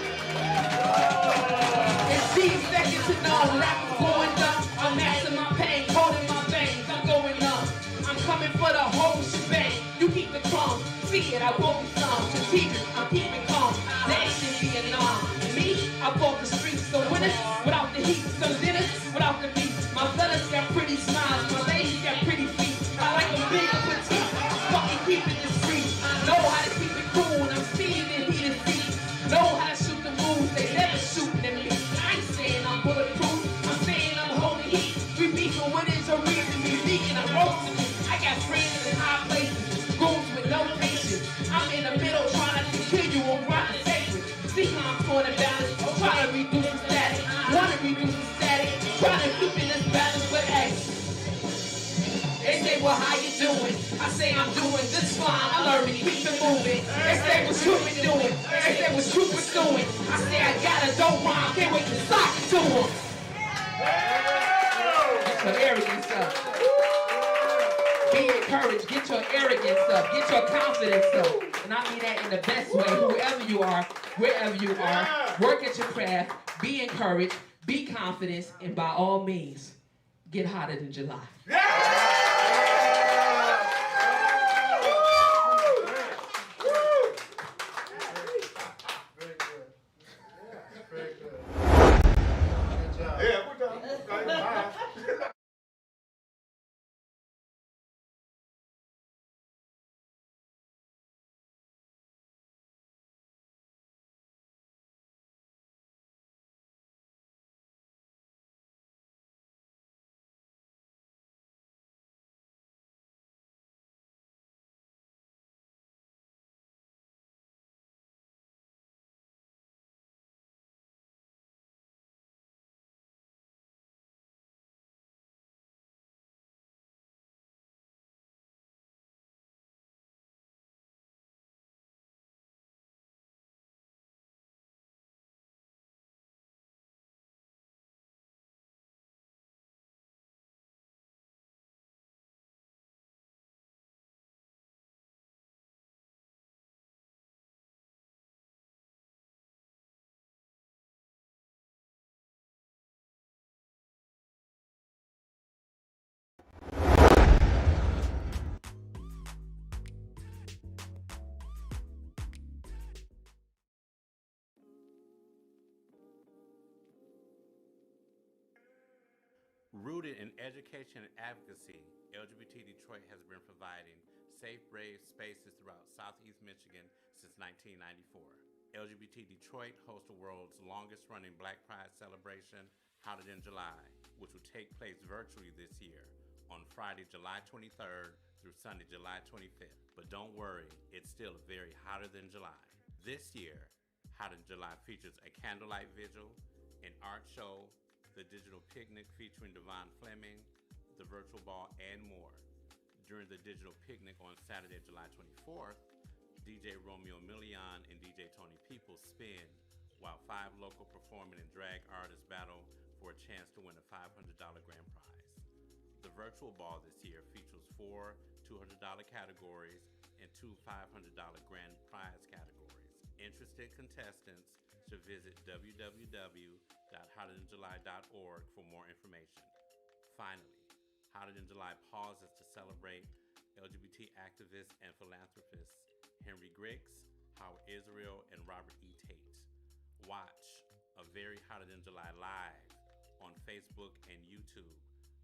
It's these seconds to know. Rap is going up. I'm maxing my pain, holding my veins. I'm going up. I'm coming for the whole shebang. You keep the crumbs. See it, I won't be some. Strategic, I'm keeping calm. They ain't in Vietnam. Me, I walk the streets. So winners without the heat. Some dinners without the meat. My fellas got pretty smiles. My ladies got pretty feet. I like them big and petite. Fucking keep it discreet. Know how to keep it cool. And I'm seeing it heat and feet. Know how to shoot the moves. They never shooting at me. I ain't saying I'm bulletproof. I'm saying I'm holding heat. We beefing when it's a reason. We leaking. I'm roasting it. I got friends in high places. Rooms with no patience. I'm in the middle trying not to kill you or rock the sacred. See how I'm throwing it balance. Trying to reduce the static. Wanna reduce the static. Trying to keep in this balance with action. They say, well, how you doing? I say, I'm doing just fine. I learned to keep it moving. They say, what you been doing? They say, what you pursuing? I say, I got a dope rhyme. Can't wait to sock it to them. Get your arrogance up. Be encouraged. Get your arrogance up. Get your confidence up. And I mean that in the best way. Whoever you are, wherever you are, work at your craft. Be encouraged. Be confident. And by all means, get hotter than July. Yeah, we're done. Bye. Rooted in education and advocacy, LGBT Detroit has been providing safe, brave spaces throughout Southeast Michigan since 1994. LGBT Detroit hosts the world's longest-running Black Pride celebration, Hotter Than July, which will take place virtually this year on Friday, July 23rd through Sunday, July 25th. But don't worry, it's still very hotter than July. This year, Hotter Than July features a candlelight vigil, an art show, the digital picnic featuring Devon Fleming, the virtual ball, and more. During the digital picnic on Saturday, July 24th, DJ Romeo Million and DJ Tony People spin, while 5 local performing and drag artists battle for a chance to win a $500 grand prize. The virtual ball this year features 4 $200 categories and 2 $500 grand prize categories. Interested contestants should visit www.hotterthanjuly.org for more information. Finally, Hotter Than July pauses to celebrate LGBT activists and philanthropists Henry Griggs, Howard Israel, and Robert E. Tate. Watch A Very Hotter Than July live on Facebook and YouTube,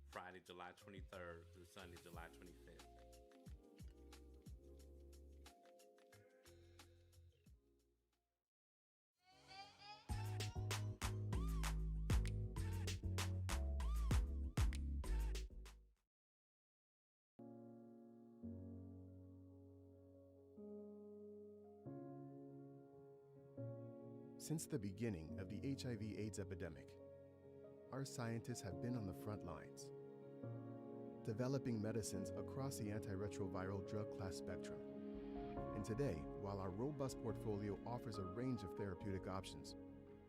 Friday, July 23rd through Sunday, July 25th. Since the beginning of the HIV/AIDS epidemic, our scientists have been on the front lines, developing medicines across the antiretroviral drug class spectrum. And today, while our robust portfolio offers a range of therapeutic options,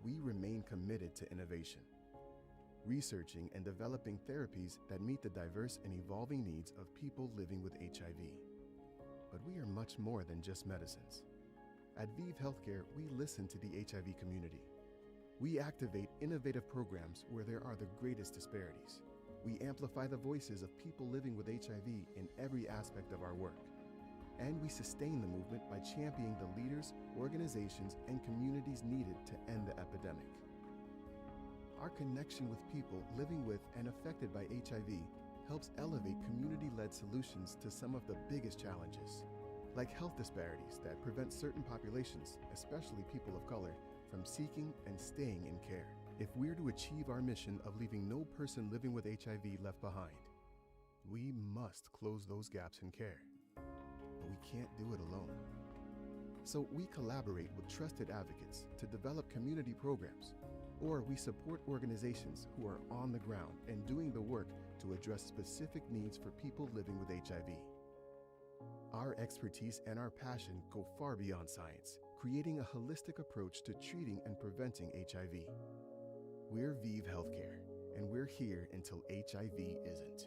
we remain committed to innovation. researching and developing therapies that meet the diverse and evolving needs of people living with HIV. But we are much more than just medicines. At ViiV Healthcare, we listen to the HIV community. We activate innovative programs where there are the greatest disparities. We amplify the voices of people living with HIV in every aspect of our work. And we sustain the movement by championing the leaders, organizations, and communities needed to end the epidemic. Our connection with people living with and affected by HIV helps elevate community-led solutions to some of the biggest challenges, like health disparities that prevent certain populations, especially people of color, from seeking and staying in care. If we're to achieve our mission of leaving no person living with HIV left behind, we must close those gaps in care. But we can't do it alone. So we collaborate with trusted advocates to develop community programs, or we support organizations who are on the ground and doing the work to address specific needs for people living with HIV. Our expertise and our passion go far beyond science, creating a holistic approach to treating and preventing HIV. We're ViiV Healthcare, and we're here until HIV isn't.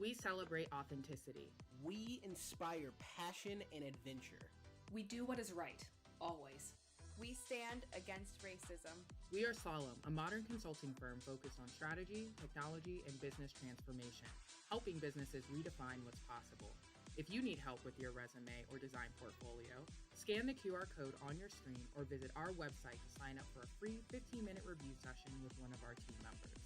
We celebrate authenticity. We inspire passion and adventure. We do what is right, always. We stand against racism. We are Solemn, a modern consulting firm focused on strategy, technology, and business transformation, helping businesses redefine what's possible. If you need help with your resume or design portfolio, Scan the QR code on your screen or visit our website to sign up for a free 15-minute review session with one of our team members.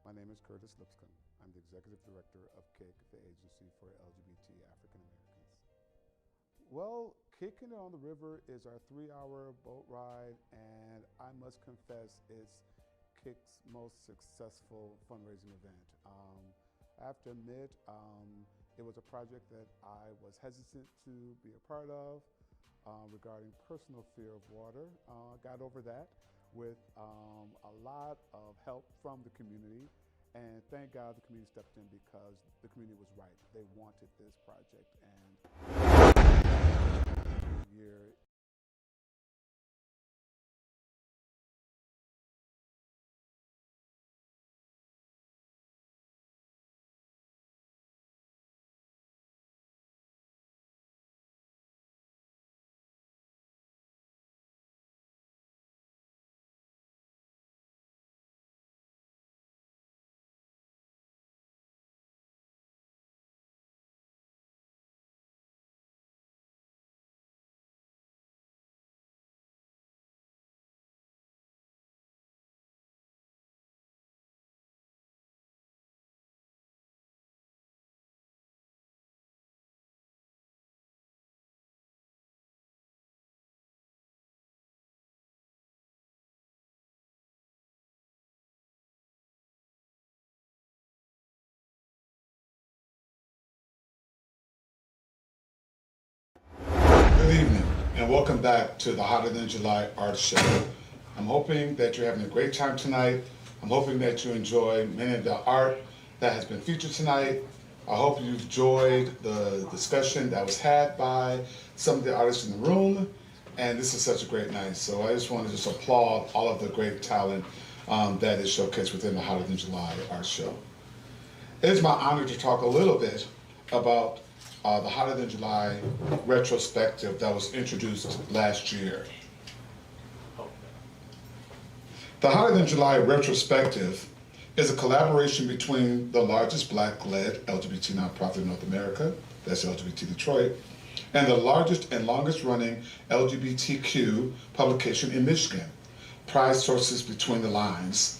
My name is Curtis Lipscomb. I'm the Executive Director of KIC, the Agency for LGBT African Americans. Well, Kicking It on the River is our 3-hour boat ride, and I must confess it's KIC's most successful fundraising event. I have to admit, it was a project that I was hesitant to be a part of regarding personal fear of water. Got over that with a lot of help from the community, and thank God the community stepped in because the community was right. They wanted this project, and year. Good evening, and welcome back to the Hotter Than July Art Show. I'm hoping that you're having a great time tonight. I'm hoping that you enjoy many of the art that has been featured tonight. I hope you've enjoyed the discussion that was had by some of the artists in the room, and this is such a great night. So I just want to just applaud all of the great talent that is showcased within the Hotter Than July Art Show. It is my honor to talk a little bit about the Hotter Than July retrospective that was introduced last year. The Hotter Than July retrospective is a collaboration between the largest Black-led LGBT nonprofit in North America, that's LGBT Detroit, and the largest and longest-running LGBTQ publication in Michigan, Pride Sources Between the Lines.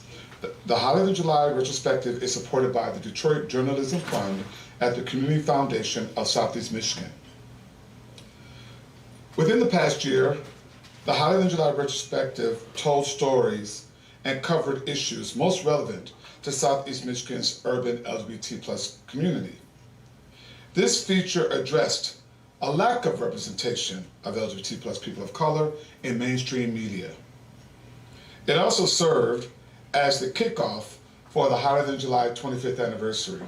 The Hotter Than July retrospective is supported by the Detroit Journalism Fund at the Community Foundation of Southeast Michigan. Within the past year, the Hotter Than July retrospective told stories and covered issues most relevant to Southeast Michigan's urban LGBT+ community. This feature addressed a lack of representation of LGBT plus people of color in mainstream media. It also served as the kickoff for the Hotter Than July 25th anniversary.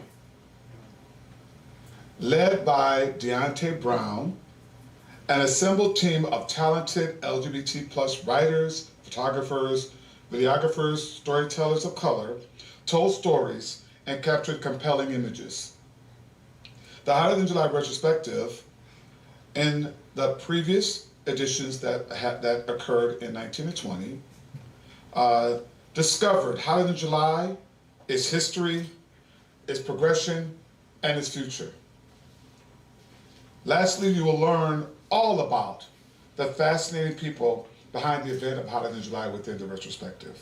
Led by Deontay Brown, an assembled team of talented LGBT plus writers, photographers, videographers, storytellers of color, told stories and captured compelling images. The Hotter Than July retrospective, in the previous editions that occurred in 19 and 20, discovered Hotter Than July, its history, its progression, and its future. Lastly, you will learn all about the fascinating people behind the event of Hotter Than July within the retrospective.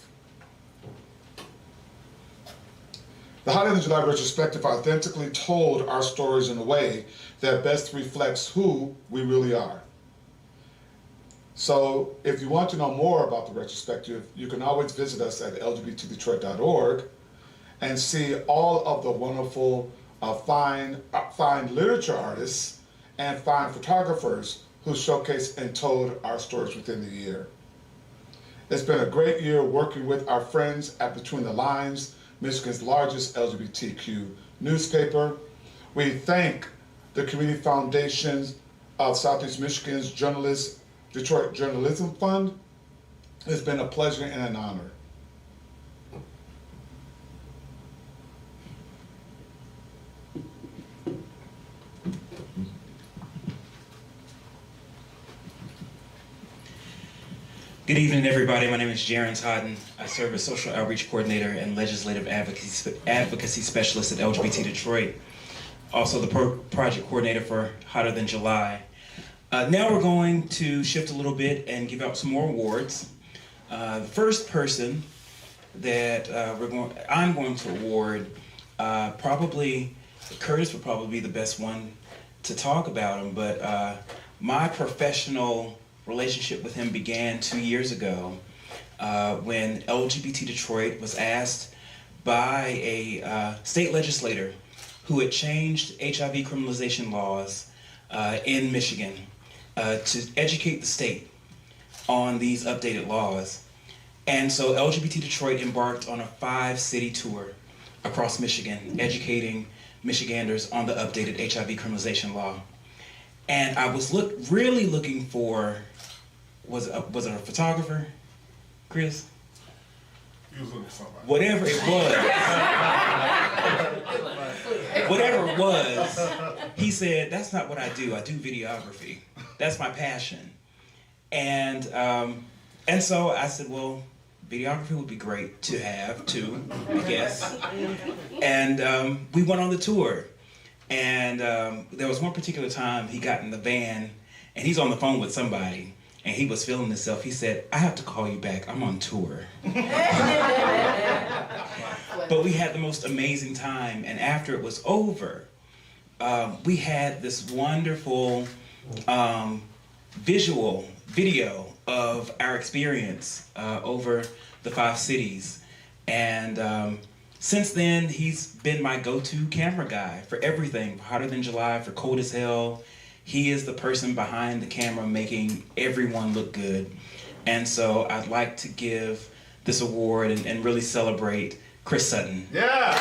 The Hotter Than July retrospective authentically told our stories in a way that best reflects who we really are. So if you want to know more about the retrospective, you can always visit us at lgbtdetroit.org and see all of the wonderful fine literature artists and fine photographers who showcased and told our stories within the year. It's been a great year working with our friends at Between the Lines, Michigan's largest LGBTQ newspaper. We thank the Community Foundations of Southeast Michigan's Detroit Journalism Fund. It's been a pleasure and an honor. Good evening, everybody. My name is Jaron Totten. I serve as Social Outreach Coordinator and Legislative Advocacy Specialist at LGBT Detroit. Also the Project Coordinator for Hotter Than July. Now we're going to shift a little bit and give out some more awards. The first person that I'm going to award, probably Curtis would probably be the best one to talk about him, but my professional relationship with him began 2 years ago when LGBT Detroit was asked by a state legislator who had changed HIV criminalization laws in Michigan to educate the state on these updated laws. And so LGBT Detroit embarked on a 5-city tour across Michigan, educating Michiganders on the updated HIV criminalization law. And I was really looking for, was it a photographer, Chris? He was looking for somebody. Whatever it was, he said, that's not what I do videography. That's my passion. And so I said, well, videography would be great to have too, I guess. And we went on the tour. And there was one particular time he got in the van and he's on the phone with somebody and he was feeling himself. He said, I have to call you back, I'm on tour. But we had the most amazing time, and after it was over, we had this wonderful video of our experience over the 5 cities. And since then, he's been my go-to camera guy for everything, for Hotter Than July, for Cold as Hell. He is the person behind the camera making everyone look good. And so I'd like to give this award and really celebrate Chris Sutton. Yeah!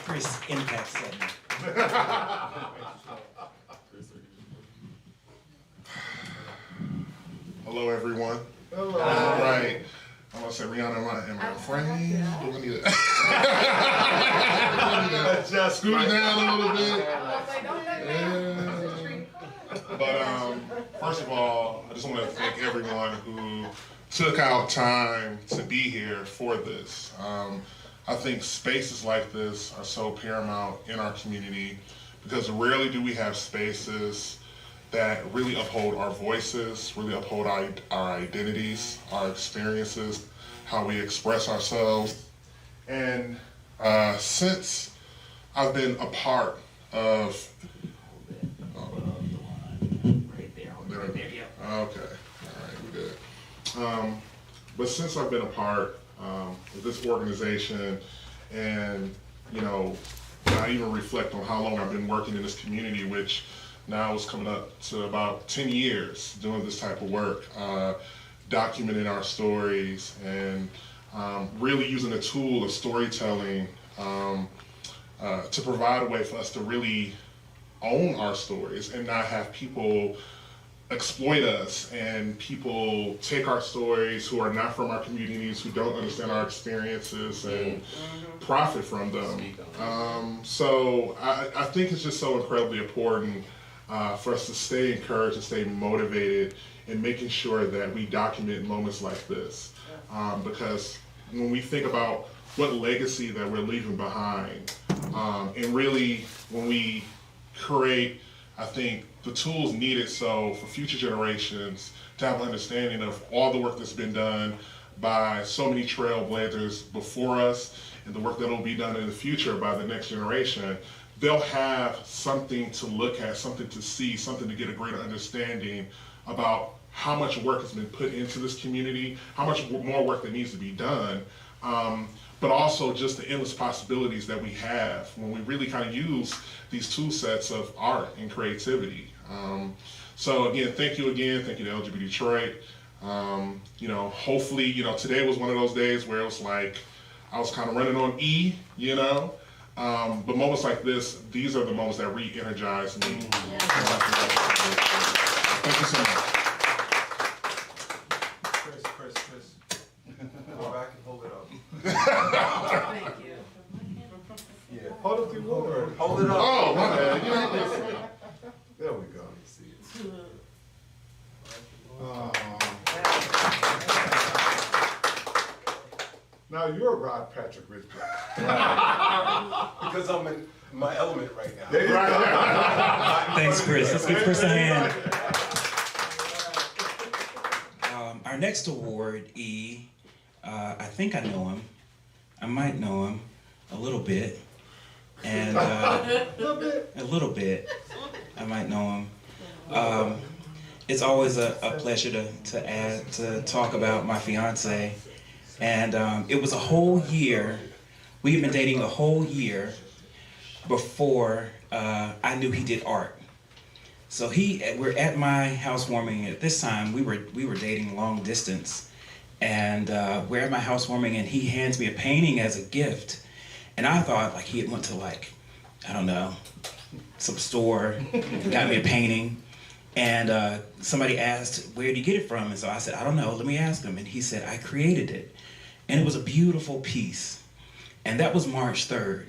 Chris Impact Sutton. Hello, everyone. Hello. All right. I'm gonna say Rihanna in my frame. Do we need to just scoot it down a little bit? Yeah. But first of all, I just want to thank everyone who took out time to be here for this. I think spaces like this are so paramount in our community because rarely do we have spaces that really uphold our voices, really uphold our identities, our experiences, how we express ourselves. And since I've been a part of... Okay, all right, we're good. But since I've been a part of this organization and you know, I even reflect on how long I've been working in this community, which now is coming up to about 10 years doing this type of work, documenting our stories and really using the tool of storytelling to provide a way for us to really own our stories and not have people exploit us and people take our stories who are not from our communities, who don't understand our experiences and profit from them. So I think it's just so incredibly important for us to stay encouraged and stay motivated in making sure that we document moments like this. Because when we think about what legacy that we're leaving behind, and really when we create, I think, the tools needed so for future generations to have an understanding of all the work that's been done by so many trailblazers before us and the work that will be done in the future by the next generation, they'll have something to look at, something to see, something to get a greater understanding about how much work has been put into this community, how much more work that needs to be done, but also just the endless possibilities that we have when we really kind of use these tool sets of art and creativity. So again, thank you to LGBT Detroit. You know, hopefully, you know, today was one of those days where it was like, I was kind of running on E, you know, but moments like this, these are the moments that re-energize me. Thank you so much. Chris. Go back and hold it up. Thank you. Yeah, hold up the word. Hold it up. Oh, my bad. There we go. You see it. Now you're Rod Patrick Richmond. Because I'm in my element right now. There you go. Thanks, Chris. Let's give Chris a hand. Our next award, E, I think I know him. I might know him a little bit. And a little bit. I might know him. It's always a pleasure to talk about my fiance. And it was a whole year. We had been dating a whole year before I knew he did art. So we're at my housewarming at this time. We were dating long distance, and we're at my housewarming, and he hands me a painting as a gift. And I thought like he had went to like, I don't know, some store, got me a painting. And somebody asked, where did you get it from? And so I said, I don't know, let me ask him. And he said, I created it. And it was a beautiful piece. And that was March 3rd.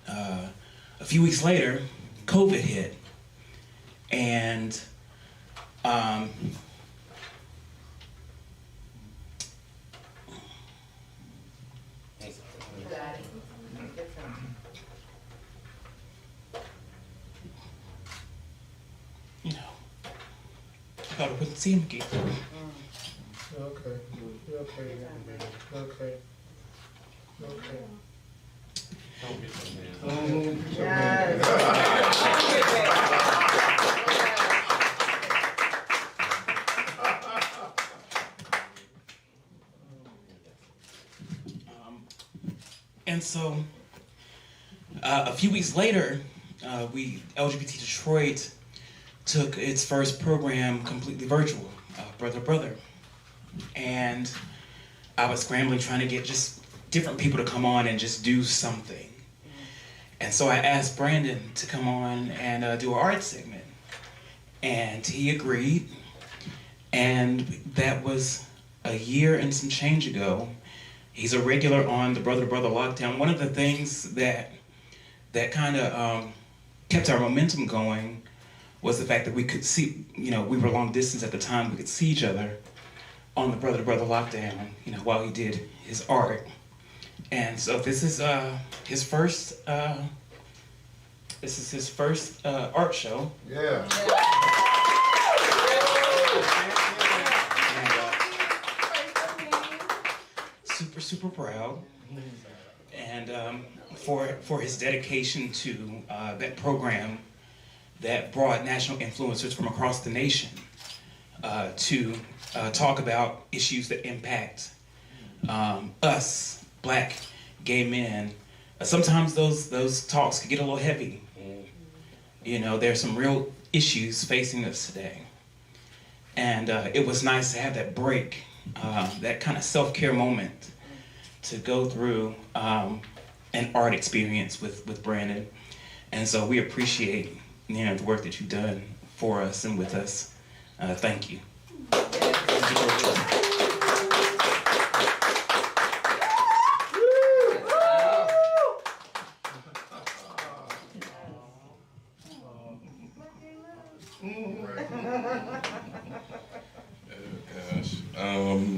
A few weeks later, COVID hit. And you know, I thought I wouldn't see him again. Okay. Don't get and so a few weeks later, LGBT Detroit took its first program completely virtual, Brother Brother. And I was scrambling trying to get just different people to come on and just do something. And so I asked Brandon to come on and do an art segment. And he agreed. And that was a year and some change ago. He's a regular on the Brother to Brother Lockdown. One of the things that kind of kept our momentum going was the fact that we could see, you know, we were long distance at the time, we could see each other on the Brother to Brother Lockdown, you know, while he did his art. And so this is his first art show. Yeah. Super proud, and for his dedication to that program that brought national influencers from across the nation to talk about issues that impact us, Black gay men, sometimes those talks can get a little heavy. You know, there's some real issues facing us today. And it was nice to have that break, that kind of self-care moment to go through an art experience with Brandon. And so we appreciate, you know, the work that you've done for us and with us. Thank you.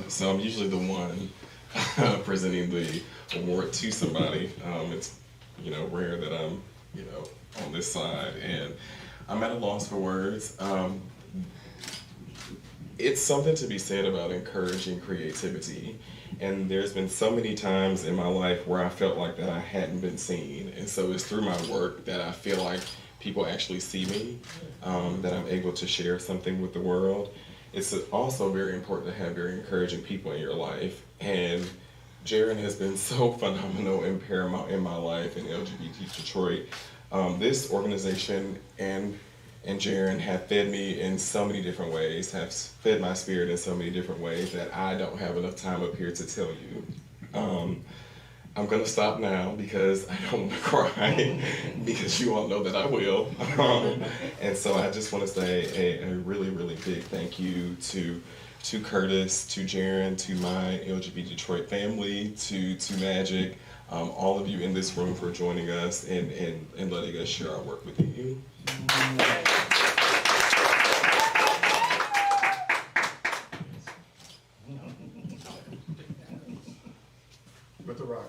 So I'm usually the one presenting the award to somebody. It's, you know, rare that I'm, you know, on this side, and I'm at a loss for words. It's something to be said about encouraging creativity, and there's been so many times in my life where I felt like that I hadn't been seen, and so it's through my work that I feel like people actually see me, that I'm able to share something with the world. It's also very important to have very encouraging people in your life, and Jaron has been so phenomenal and paramount in my life in LGBT Detroit. This organization and Jaron have fed me in so many different ways, have fed my spirit in so many different ways that I don't have enough time up here to tell you. I'm gonna stop now because I don't want to cry, because you all know that I will. And so I just want to say a really, really big thank you to Curtis, to Jaron, to my LGBT Detroit family, to Magic, all of you in this room for joining us and letting us share our work with you. With the rock,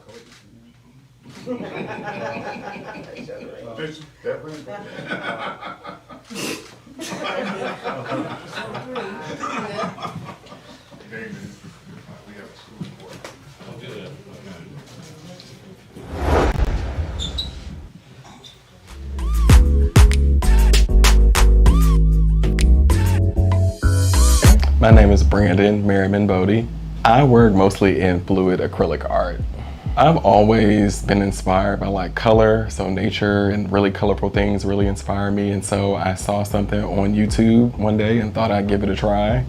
that ring. We have a school report. Good. My name is Brandon Merriman Bodie. I work mostly in fluid acrylic art. I've always been inspired by like color, so nature and really colorful things really inspire me, and so I saw something on YouTube one day and thought I'd give it a try.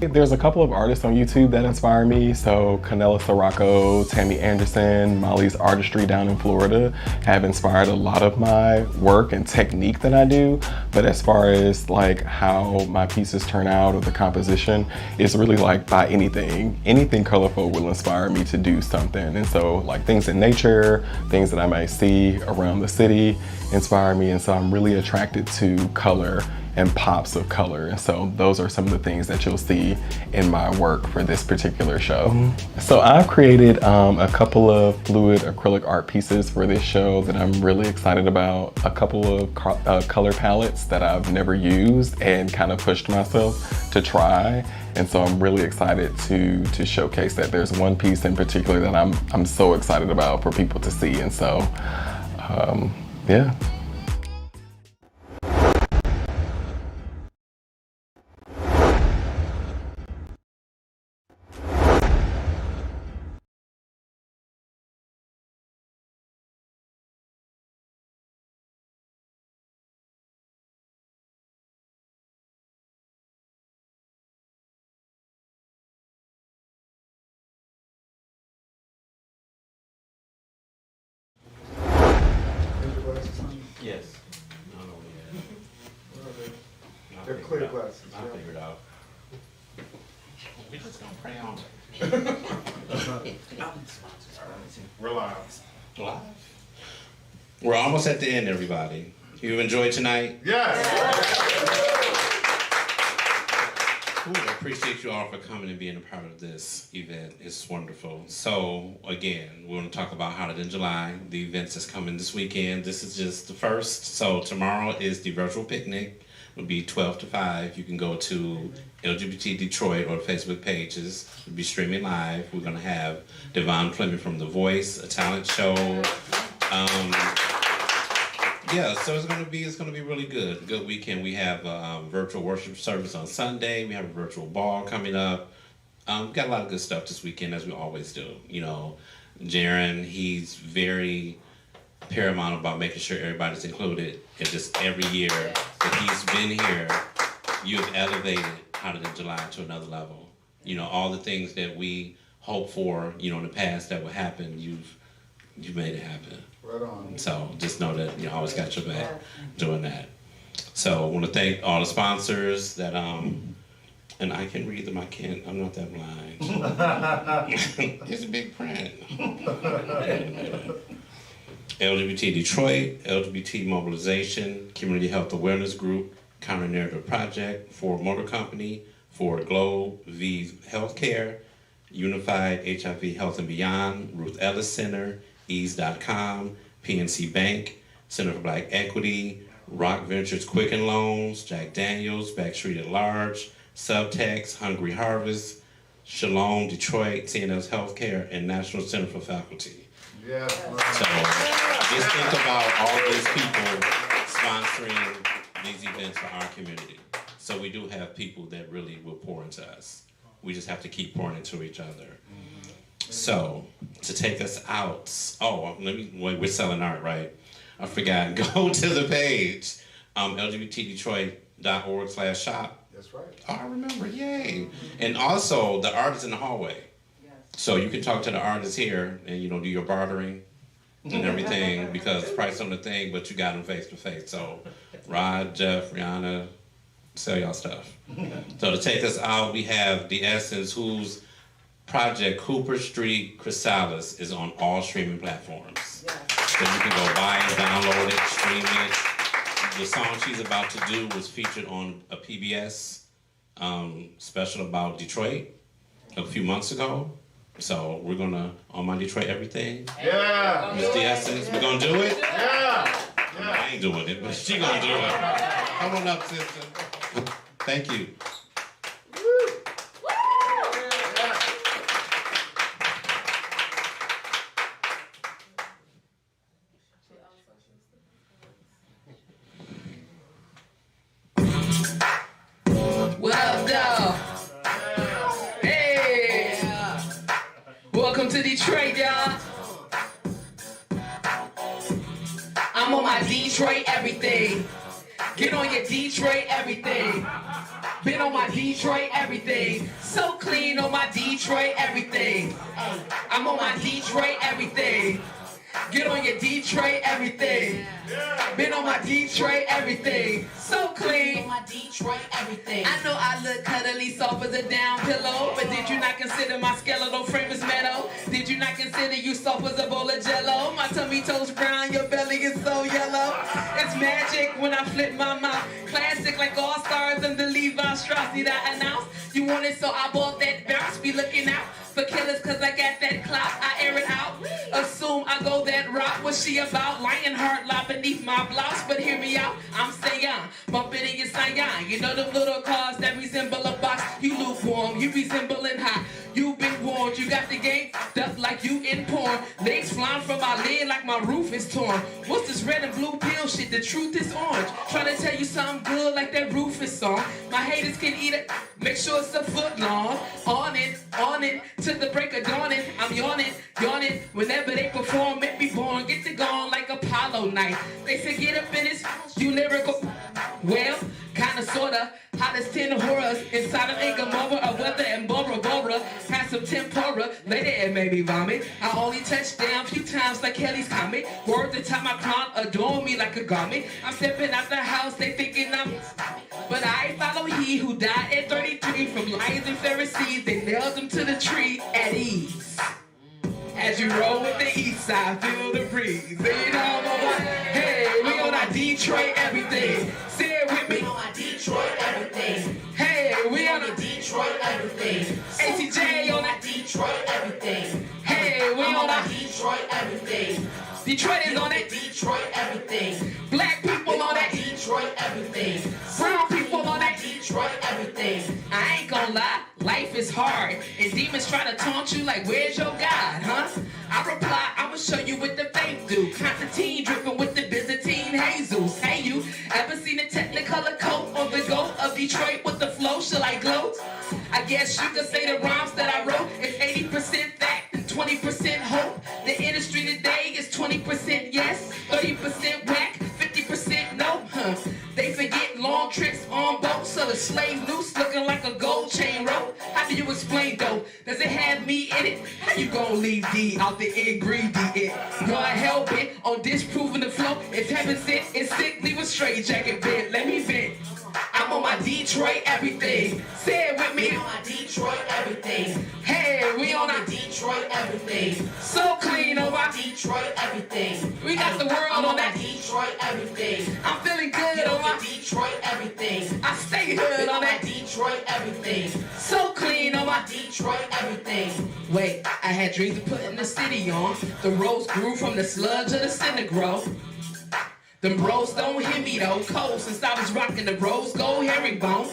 There's a couple of artists on YouTube that inspire me, so Canela Sirocco, Tammy Anderson, Molly's Artistry down in Florida have inspired a lot of my work and technique that I do, but as far as like how my pieces turn out or the composition, it's really like by anything colorful will inspire me to do something. And so like things in nature, things that I might see around the city inspire me, and so I'm really attracted to color and pops of color. And so those are some of the things that you'll see in my work for this particular show. So I've created a couple of fluid acrylic art pieces for this show that I'm really excited about, a couple of color palettes that I've never used and kind of pushed myself to try. And so I'm really excited to showcase that. There's one piece in particular that I'm so excited about for people to see. And so, yeah. Yes. They're clear glasses. I'll figure it out. We just gonna pray on it. We're live. Live? We're almost at the end, everybody. You enjoyed tonight? Yes. Cool. I appreciate you all for coming and being a part of this event. It's wonderful. So again, we're going to talk about Holiday in July, the events that's coming this weekend. This is just the first. So tomorrow is the virtual picnic. It'll be 12 to 5. You can go to LGBT Detroit or Facebook pages. We'll be streaming live. We're going to have Devon Fleming from The Voice, a talent show. Yeah, so it's gonna be really good. Good weekend. We have a virtual worship service on Sunday. We have a virtual ball coming up. We've got a lot of good stuff this weekend, as we always do. You know, Jaron, he's very paramount about making sure everybody's included. And just every year that he's been here, you've elevated Hotter Than July to another level. You know, all the things that we hope for, you know, in the past that would happen, you've made it happen. Right on. So just know that you always got your back doing that. So I want to thank all the sponsors that and I can read them. I'm not that blind. It's a big print. LGBT Detroit, LGBT Mobilization, Community Health Awareness Group, Counter Narrative Project, Ford Motor Company, Ford Globe, V Healthcare, Unified HIV Health and Beyond, Ruth Ellis Center, Ease.com, PNC Bank, Center for Black Equity, Rock Ventures Quicken Loans, Jack Daniels, Backstreet at Large, Subtext, Hungry Harvest, Shalom Detroit, TNS Healthcare, and National Center for Faculty. Yeah. So just think about all these people sponsoring these events for our community. So we do have people that really will pour into us. We just have to keep pouring into each other. So to take us out, we're selling art, right? I forgot, go to the page, lgbtdetroit.org/shop. That's right. Oh, I remember, yay. And also the artists in the hallway. So you can talk to the artists here and, you know, do your bartering and everything because price on the thing, but you got them face to face. So Rod, Jeff, Rihanna, sell y'all stuff. So to take us out, we have The Essence, whose project Cooper Street Chrysalis is on all streaming platforms. So you can go buy it, download it, stream it. The song she's about to do was featured on a PBS special about Detroit a few months ago. So we're gonna, on my Detroit Everything. Yeah. Miss The Essence, we're gonna do it? Yeah. I ain't doing it, but she gonna do it. Come on up, sister. Thank you. What up, dog? Hey! Welcome to Detroit, y'all. I'm on my Detroit everything. Get on your Detroit everything. Been on my Detroit everything. So clean on my Detroit everything. I'm on my Detroit everything. Get on your Detroit everything. Been on my Detroit everything. So clean. On my Detroit everything. I know I look cuddly soft as a down pillow, but did you not consider my skeletal frame is metal? Did you not consider you soft as a bowl of jello? My tummy toast brown, your belly is so yellow. It's magic when I flip my mouth. Classic like All Stars and the Levi Strauss. Need I announce? You want it, so I bought that bounce. Be looking out for killers, cause I got that clout. I air it out. Assume I go that route. What's she about? Lion heart lie beneath my blouse. But hear me out, I'm saying, bumping in your cyan. You know them little cars that resemble a box. You lukewarm, you resembling hot. You been warned, you got the game up like you in porn. Legs flying from my lid like my roof is torn. What's this red and blue pill shit? The truth is orange. Trying to tell you something good like that Rufus song. My haters can eat it, make sure it's a foot long. On it, till the break of dawning. I'm yawning. Whenever they perform, make me born. Get to gone like Apollo night. They say get up in this, you lyrical. Well, kinda sorta. Hot as 10 horrors inside of a Gomorrah, a weather and Bora Bora. Had some tempura, later it made me vomit. I only touched down a few times like Kelly's Comet. Word to time my crown, adorn me like a garment. I'm stepping out the house, they thinking I'm. But I follow he who died at 33 from lions and Pharisees. They nailed him to the tree at ease. As you roll with the east side, feel the breeze. You know what? Hey, we on our Detroit everything. Say it with me. We on our Detroit everything. Hey, we on our Detroit everything. ATJ on that Detroit everything. Hey, we on our Detroit everything. Detroit is on that Detroit everything. Black people on that Detroit everything. Brown people on that Detroit everything. I ain't gonna lie, life is hard. And demons try to taunt you like, where's your God, huh? I reply, I'ma show you what the faith do. Constantine dripping with the Byzantine Jesus. Hey, you ever seen a Technicolor coat on the goat of Detroit with the flow? Shall I gloat? I guess you could say the rhymes that I wrote is 80% fact and 20% hope. The industry today is 20% yes. They forget long trips on boats, so the slave noose looking like a gold chain rope. How do you explain though? Does it have me in it? How you gonna leave D out the ingredient? You're hell bent on disproving the flow. If heaven sent, it's sick, leave a straight jacket bent. Let me vent. I'm on my Detroit everything. Say it with me. We on my Detroit everything. Hey, we on our Detroit everything. So clean on my Detroit everything. We got the world on that Detroit everything. I'm feeling good on my Detroit everything. I stay good on that Detroit everything. So clean on my Detroit everything. Wait, I had dreams of putting the city on. The rose grew from the sludge of the Synagro. Them bros don't hear me though, cold since I was rocking the rose gold herringbone.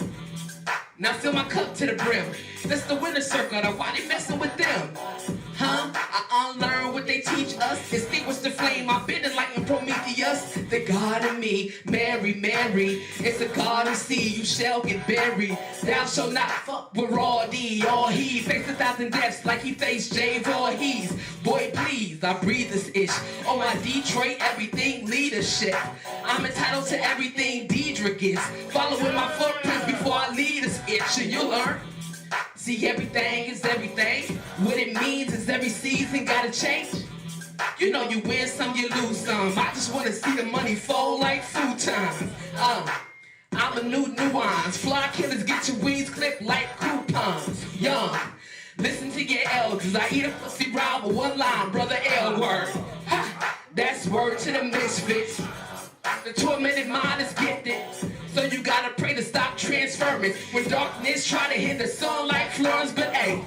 Now fill my cup to the brim. That's the winner circle, now why they messing with them? Huh? I unlearn what they teach us. Extinguish the flame, I've been enlightened Prometheus. The God in me, Mary, Mary. It's a God who see you shall get buried. Thou shalt not fuck with Raw D. All he faced 1,000 deaths like he faced Jay Voorhees. Boy, please, I breathe this ish. On my Detroit, everything leadership. I'm entitled to everything Deidre gets. Following my footprints before I leave this itch, and you'll learn. See, everything is everything. What it means is every season gotta change. You know you win some, you lose some. I just wanna see the money fold like futon. I'm a new nuance. Fly killers get your wings clipped like coupons. Young, listen to your elders. I eat a pussy rhyme with one line, brother L word. That's word to the misfits. The tormented mind is gifted. So you gotta pray to stop transferring. When darkness try to hit the sun like Florence, but hey,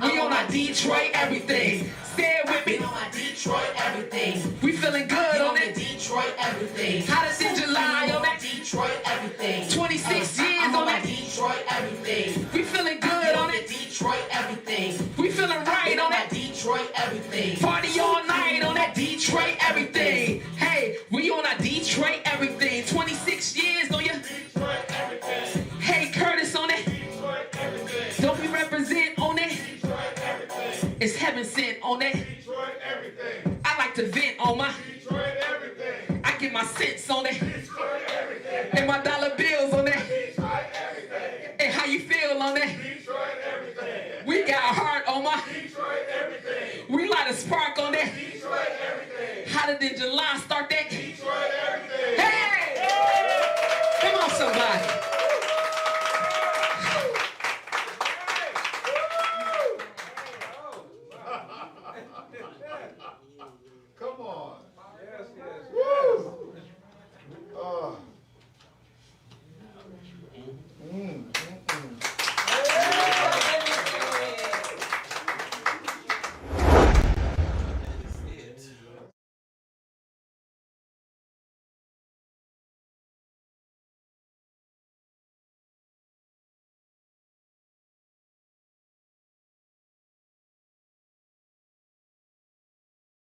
we on our Detroit everything. Stay with me. We on our Detroit everything. We feeling good on that Detroit everything. Hottest in July on that Detroit everything. 26 years on that Detroit everything. We feeling good on that Detroit everything. We feeling right on that Detroit everything. Party all night on that Detroit everything. Hey, we on our Detroit everything. 26 years on your Detroit everything. Hey, Curtis on that Detroit everything. Don't we represent on that Detroit everything. It's heaven sent on that Detroit everything. I like to vent on my Detroit everything. I get my cents on that Detroit everything. And my dollar bills on that Detroit everything. And how you feel on that Detroit everything. We got heart on my Detroit everything. We light a spark on that Detroit everything. Hotter than July, start that Detroit everything. Hey! Come on, somebody.